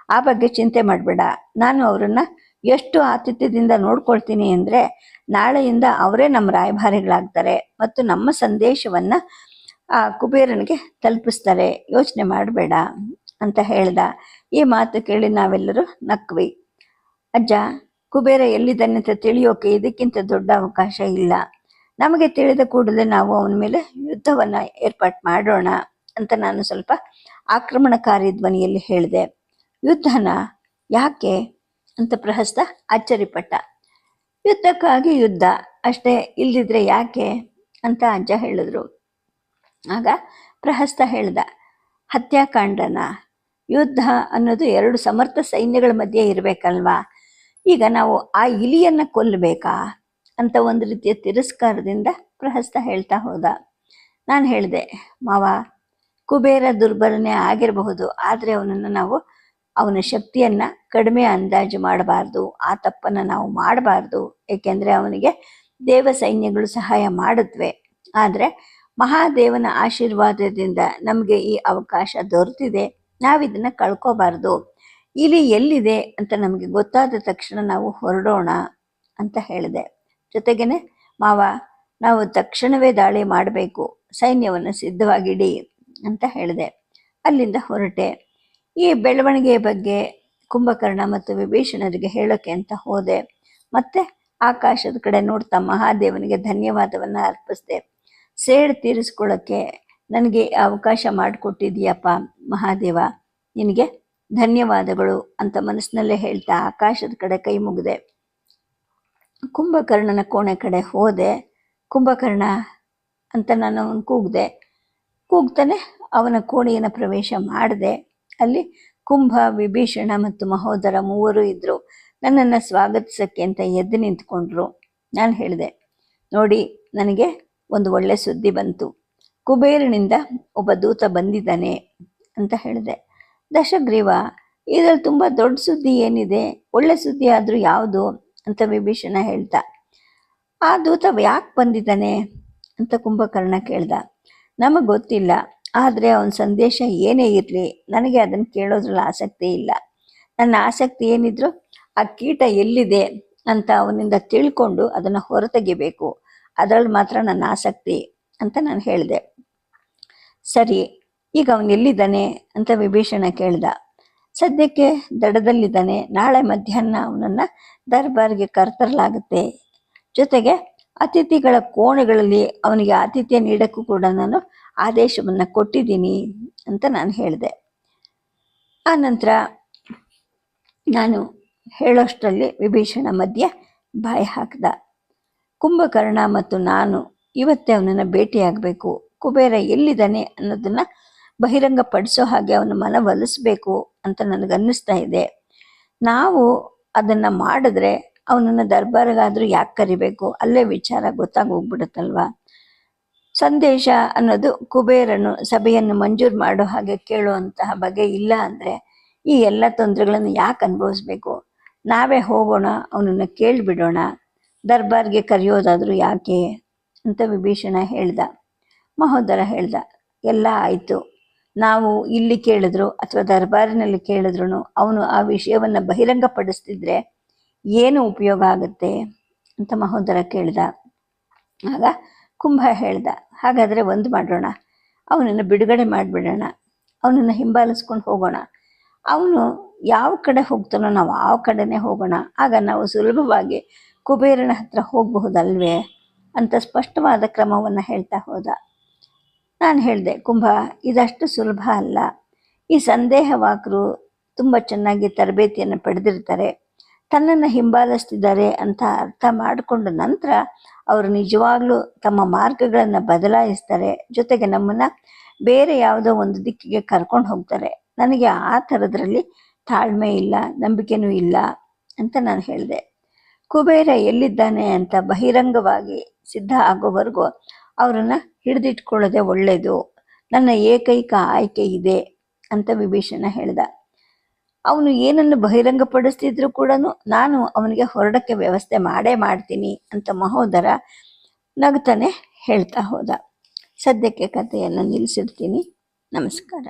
ಆ ಬಗ್ಗೆ ಚಿಂತೆ ಮಾಡಬೇಡ. ನಾನು ಅವರನ್ನು ಎಷ್ಟು ಆತಿಥ್ಯದಿಂದ ನೋಡ್ಕೊಳ್ತೀನಿ ಅಂದರೆ ನಾಳೆಯಿಂದ ಅವರೇ ನಮ್ಮ ರಾಯಭಾರಿಗಳಾಗ್ತಾರೆ ಮತ್ತು ನಮ್ಮ ಸಂದೇಶವನ್ನು ಆ ಕುಬೇರನಿಗೆ ತಲುಪಿಸ್ತಾರೆ. ಯೋಚನೆ ಮಾಡಬೇಡ ಅಂತ ಹೇಳ್ದ. ಈ ಮಾತು ಕೇಳಿ ನಾವೆಲ್ಲರೂ ನಕ್ವಿ. ಅಜ್ಜ, ಕುಬೇರ ಎಲ್ಲಿದ್ದಾನೆ ಅಂತ ತಿಳಿಯೋಕೆ ಇದಕ್ಕಿಂತ ದೊಡ್ಡ ಅವಕಾಶ ಇಲ್ಲ. ನಮಗೆ ತಿಳಿದ ಕೂಡಲೇ ನಾವು ಅವನ ಮೇಲೆ ಯುದ್ಧವನ್ನು ಏರ್ಪಾಟ್ ಮಾಡೋಣ ಅಂತ ನಾನು ಸ್ವಲ್ಪ ಆಕ್ರಮಣಕಾರಿ ಧ್ವನಿಯಲ್ಲಿ ಹೇಳಿದೆ. ಯುದ್ಧನ? ಯಾಕೆ ಅಂತ ಪ್ರಹಸ್ತ ಅಚ್ಚರಿಪಟ್ಟ. ಯುದ್ಧಕ್ಕಾಗಿ ಯುದ್ಧ ಅಷ್ಟೇ, ಇಲ್ದಿದ್ರೆ ಯಾಕೆ ಅಂತ ಅಜ್ಜ ಹೇಳಿದ್ರು. ಆಗ ಪ್ರಹಸ್ತ ಹೇಳ್ದ, ಹತ್ಯಾಕಾಂಡನ? ಯುದ್ಧ ಅನ್ನೋದು 2 ಸಮರ್ಥ ಸೈನ್ಯಗಳ ಮಧ್ಯೆ ಇರಬೇಕಲ್ವಾ? ಈಗ ನಾವು ಆ ಇಲಿಯನ್ನು ಕೊಲ್ಲಬೇಕಾ ಅಂತ ಒಂದು ರೀತಿಯ ತಿರಸ್ಕಾರದಿಂದ ಪ್ರಹಸ್ತ ಹೇಳ್ತಾ ಹೋದ. ನಾನು ಹೇಳಿದೆ, ಮಾವ, ಕುಬೇರ ದುರ್ಬಲನೆ ಆಗಿರಬಹುದು, ಆದರೆ ನಾವು ಅವನ ಶಕ್ತಿಯನ್ನು ಕಡಿಮೆ ಅಂದಾಜು ಮಾಡಬಾರ್ದು. ಆ ತಪ್ಪನ್ನು ನಾವು ಮಾಡಬಾರ್ದು. ಏಕೆಂದರೆ ಅವನಿಗೆ ದೇವ ಸೈನ್ಯಗಳು ಸಹಾಯ ಮಾಡುತ್ತವೆ. ಆದರೆ ಮಹಾದೇವನ ಆಶೀರ್ವಾದದಿಂದ ನಮಗೆ ಈ ಅವಕಾಶ ದೊರೆತಿದೆ, ನಾವಿದನ್ನು ಕಳ್ಕೋಬಾರ್ದು. ಇಲಿ ಎಲ್ಲಿದೆ ಅಂತ ನಮಗೆ ಗೊತ್ತಾದ ತಕ್ಷಣ ನಾವು ಹೊರಡೋಣ ಅಂತ ಹೇಳಿದೆ. ಜೊತೆಗೇನೆ, ಮಾವ, ನಾವು ತಕ್ಷಣವೇ ದಾಳಿ ಮಾಡಬೇಕು, ಸೈನ್ಯವನ್ನು ಸಿದ್ಧವಾಗಿಡಿ ಅಂತ ಹೇಳಿದೆ. ಅಲ್ಲಿಂದ ಹೊರಟೆ. ಈ ಬೆಳವಣಿಗೆಯ ಬಗ್ಗೆ ಕುಂಭಕರ್ಣ ಮತ್ತು ವಿಭೀಷಣರಿಗೆ ಹೇಳೋಕೆ ಅಂತ ಹೋದೆ. ಮತ್ತೆ ಆಕಾಶದ ಕಡೆ ನೋಡ್ತಾ ಮಹಾದೇವನಿಗೆ ಧನ್ಯವಾದವನ್ನು ಅರ್ಪಿಸಿದೆ. ಸೇಡು ತೀರಿಸ್ಕೊಳ್ಳೋಕ್ಕೆ ನನಗೆ ಅವಕಾಶ ಮಾಡಿಕೊಟ್ಟಿದ್ದೀಯಪ್ಪ ಮಹಾದೇವ, ನಿನಗೆ ಧನ್ಯವಾದಗಳು ಅಂತ ಮನಸ್ಸಿನಲ್ಲೇ ಹೇಳ್ತಾ ಆಕಾಶದ ಕಡೆ ಕೈ ಮುಗಿದೆ. ಕುಂಭಕರ್ಣನ ಕೋಣೆ ಕಡೆ ಹೋದೆ. ಕುಂಭಕರ್ಣ ಅಂತ ನಾನು ಅವನು ಕೂಗ್ತಾನೆ ಅವನ ಕೋಣೆಯನ್ನು ಪ್ರವೇಶ ಮಾಡಿದೆ. ಅಲ್ಲಿ ಕುಂಭ, ವಿಭೀಷಣ ಮತ್ತು ಮಹೋದರ ಮೂವರು ಇದ್ದರು. ನನ್ನನ್ನು ಸ್ವಾಗತಿಸೋಕ್ಕೆ ಅಂತ ಎದ್ದು ನಿಂತ್ಕೊಂಡ್ರು. ನಾನು ಹೇಳಿದೆ, ನೋಡಿ, ನನಗೆ ಒಂದು ಒಳ್ಳೆ ಸುದ್ದಿ ಬಂತು. ಕುಬೇರನಿಂದ ಒಬ್ಬ ದೂತ ಬಂದಿದ್ದಾನೆ ಅಂತ ಹೇಳಿದೆ. ದಶಗ್ರೀವ, ಇದರಲ್ಲಿ ತುಂಬ ದೊಡ್ಡ ಸುದ್ದಿ ಏನಿದೆ? ಒಳ್ಳೆ ಸುದ್ದಿ ಆದರೂ ಯಾವುದು ಅಂತ ವಿಭೀಷಣ ಹೇಳ್ತಾ. ಆ ದೂತ ಯಾಕೆ ಬಂದಿದ್ದಾನೆ ಅಂತ ಕುಂಭಕರ್ಣ ಕೇಳ್ದ. ನಮಗೆ ಗೊತ್ತಿಲ್ಲ, ಆದರೆ ಅವನ ಸಂದೇಶ ಏನೇ ಇರಲಿ ನನಗೆ ಅದನ್ನು ಕೇಳೋದ್ರಲ್ಲಿ ಆಸಕ್ತಿ ಇಲ್ಲ. ನನ್ನ ಆಸಕ್ತಿ ಏನಿದ್ರು ಆ ಕೀಟ ಎಲ್ಲಿದೆ ಅಂತ ಅವನಿಂದ ತಿಳ್ಕೊಂಡು ಅದನ್ನು ಹೊರತೆಗಿಬೇಕು, ಅದರಲ್ಲಿ ಮಾತ್ರ ನನ್ನ ಆಸಕ್ತಿ ಅಂತ ನಾನು ಹೇಳಿದೆ. ಸರಿ, ಈಗ ಅವನು ಎಲ್ಲಿದ್ದಾನೆ ಅಂತ ವಿಭೀಷಣ ಕೇಳ್ದ. ಸದ್ಯಕ್ಕೆ ದಡದಲ್ಲಿದ್ದಾನೆ. ನಾಳೆ ಮಧ್ಯಾಹ್ನ ಅವನನ್ನು ದರ್ಬಾರ್ಗೆ ಕರೆತರಲಾಗುತ್ತೆ. ಜೊತೆಗೆ ಅತಿಥಿಗಳ ಕೋಣೆಗಳಲ್ಲಿ ಅವನಿಗೆ ಆತಿಥ್ಯ ನೀಡೋಕ್ಕೂ ಕೂಡ ನಾನು ಆದೇಶವನ್ನು ಕೊಟ್ಟಿದ್ದೀನಿ ಅಂತ ನಾನು ಹೇಳಿದೆ. ಆ ನಂತರ ನಾನು ಹೇಳೋಷ್ಟರಲ್ಲಿ ವಿಭೀಷಣ ಮಧ್ಯೆ ಬಾಯಿ ಹಾಕ್ದ. ಕುಂಭಕರ್ಣ ಮತ್ತು ನಾನು ಇವತ್ತೇ ಅವನನ್ನು ಭೇಟಿಯಾಗಬೇಕು. ಕುಬೇರ ಎಲ್ಲಿದ್ದಾನೆ ಅನ್ನೋದನ್ನು ಬಹಿರಂಗಪಡಿಸೋ ಹಾಗೆ ಅವನ ಮನವೊಲಿಸ್ಬೇಕು ಅಂತ ನನಗನ್ನಿಸ್ತಾ ಇದೆ. ನಾವು ಅದನ್ನು ಮಾಡಿದ್ರೆ ಅವನನ್ನು ದರ್ಬಾರಿಗಾದರೂ ಯಾಕೆ ಕರಿಬೇಕು? ಅಲ್ಲೇ ವಿಚಾರ ಗೊತ್ತಾಗೋಗ್ಬಿಡುತ್ತಲ್ವ. ಸಂದೇಶ ಅನ್ನೋದು ಕುಬೇರನು ಸಭೆಯನ್ನು ಮಂಜೂರು ಮಾಡೋ ಹಾಗೆ ಕೇಳುವಂತಹ ಬಗೆ ಇಲ್ಲ ಅಂದರೆ ಈ ಎಲ್ಲ ತೊಂದರೆಗಳನ್ನು ಯಾಕೆ ಅನುಭವಿಸ್ಬೇಕು? ನಾವೇ ಹೋಗೋಣ, ಅವನನ್ನು ಕೇಳಿಬಿಡೋಣ, ದರ್ಬಾರ್ಗೆ ಕರೆಯೋದಾದರೂ ಯಾಕೆ ಅಂತ ವಿಭೀಷಣ ಹೇಳ್ದ. ಮಹೋದರ ಹೇಳ್ದ, ಎಲ್ಲ ಆಯಿತು, ನಾವು ಇಲ್ಲಿ ಕೇಳಿದ್ರು ಅಥವಾ ದರ್ಬಾರಿನಲ್ಲಿ ಕೇಳಿದ್ರು ಅವನು ಆ ವಿಷಯವನ್ನು ಬಹಿರಂಗಪಡಿಸ್ತಿದ್ರೆ ಏನು ಉಪಯೋಗ ಆಗುತ್ತೆ ಅಂತ ಮಹೋದರ ಕೇಳ್ದ. ಆಗ ಕುಂಭ ಹೇಳ್ದ, ಹಾಗಾದರೆ ಒಂದು ಮಾಡೋಣ, ಅವನನ್ನು ಬಿಡುಗಡೆ ಮಾಡಿಬಿಡೋಣ, ಅವನನ್ನು ಹಿಂಬಾಲಿಸ್ಕೊಂಡು ಹೋಗೋಣ. ಅವನು ಯಾವ ಕಡೆ ಹೋಗ್ತಾನೋ ನಾವು ಆ ಕಡೆನೇ ಹೋಗೋಣ, ಆಗ ನಾವು ಸುಲಭವಾಗಿ ಕುಬೇರನ ಹತ್ರ ಹೋಗಬಹುದಲ್ವೇ ಅಂತ ಸ್ಪಷ್ಟವಾದ ಕ್ರಮವನ್ನು ಹೇಳ್ತಾ ಹೋದ. ನಾನು ಹೇಳಿದೆ, ಕುಂಭ, ಇದಷ್ಟು ಸುಲಭ ಅಲ್ಲ. ಈ ಸಂದೇಹವಾಕರು ತುಂಬ ಚೆನ್ನಾಗಿ ತರಬೇತಿಯನ್ನು ಪಡೆದಿರ್ತಾರೆ. ತನ್ನನ್ನು ಹಿಂಬಾಲಿಸ್ತಿದ್ದಾರೆ ಅಂತ ಅರ್ಥ ಮಾಡಿಕೊಂಡ ನಂತರ ಅವರು ನಿಜವಾಗ್ಲೂ ತಮ್ಮ ಮಾರ್ಗಗಳನ್ನು ಬದಲಾಯಿಸ್ತಾರೆ. ಜೊತೆಗೆ ನಮ್ಮನ್ನು ಬೇರೆ ಯಾವುದೋ ಒಂದು ದಿಕ್ಕಿಗೆ ಕರ್ಕೊಂಡು ಹೋಗ್ತಾರೆ. ನನಗೆ ಆ ಥರದ್ರಲ್ಲಿ ತಾಳ್ಮೆ ಇಲ್ಲ, ನಂಬಿಕೆನೂ ಇಲ್ಲ ಅಂತ ನಾನು ಹೇಳಿದೆ. ಕುಬೇರ ಎಲ್ಲಿದ್ದಾನೆ ಅಂತ ಬಹಿರಂಗವಾಗಿ ಸಿದ್ಧ ಆಗೋವರೆಗೂ ಅವರನ್ನು ಹಿಡಿದಿಟ್ಕೊಳ್ಳೋದೇ ಒಳ್ಳೆಯದು. ನನ್ನ ಏಕೈಕ ಆಯ್ಕೆ ಇದೆ ಅಂತ ವಿಭೀಷಣ ಹೇಳ್ದ. ಅವನು ಏನನ್ನು ಬಹಿರಂಗಪಡಿಸ್ತಿದ್ರು ಕೂಡ ನಾನು ಅವನಿಗೆ ಹೊರಡಕ್ಕೆ ವ್ಯವಸ್ಥೆ ಮಾಡೇ ಮಾಡ್ತೀನಿ ಅಂತ ಮಹೋದರ ನಗ್ತಾನೆ ಹೇಳ್ತಾ ಹೋದ. ಸದ್ಯಕ್ಕೆ ಕಥೆಯನ್ನು ನಿಲ್ಲಿಸಿರ್ತೀನಿ. ನಮಸ್ಕಾರ.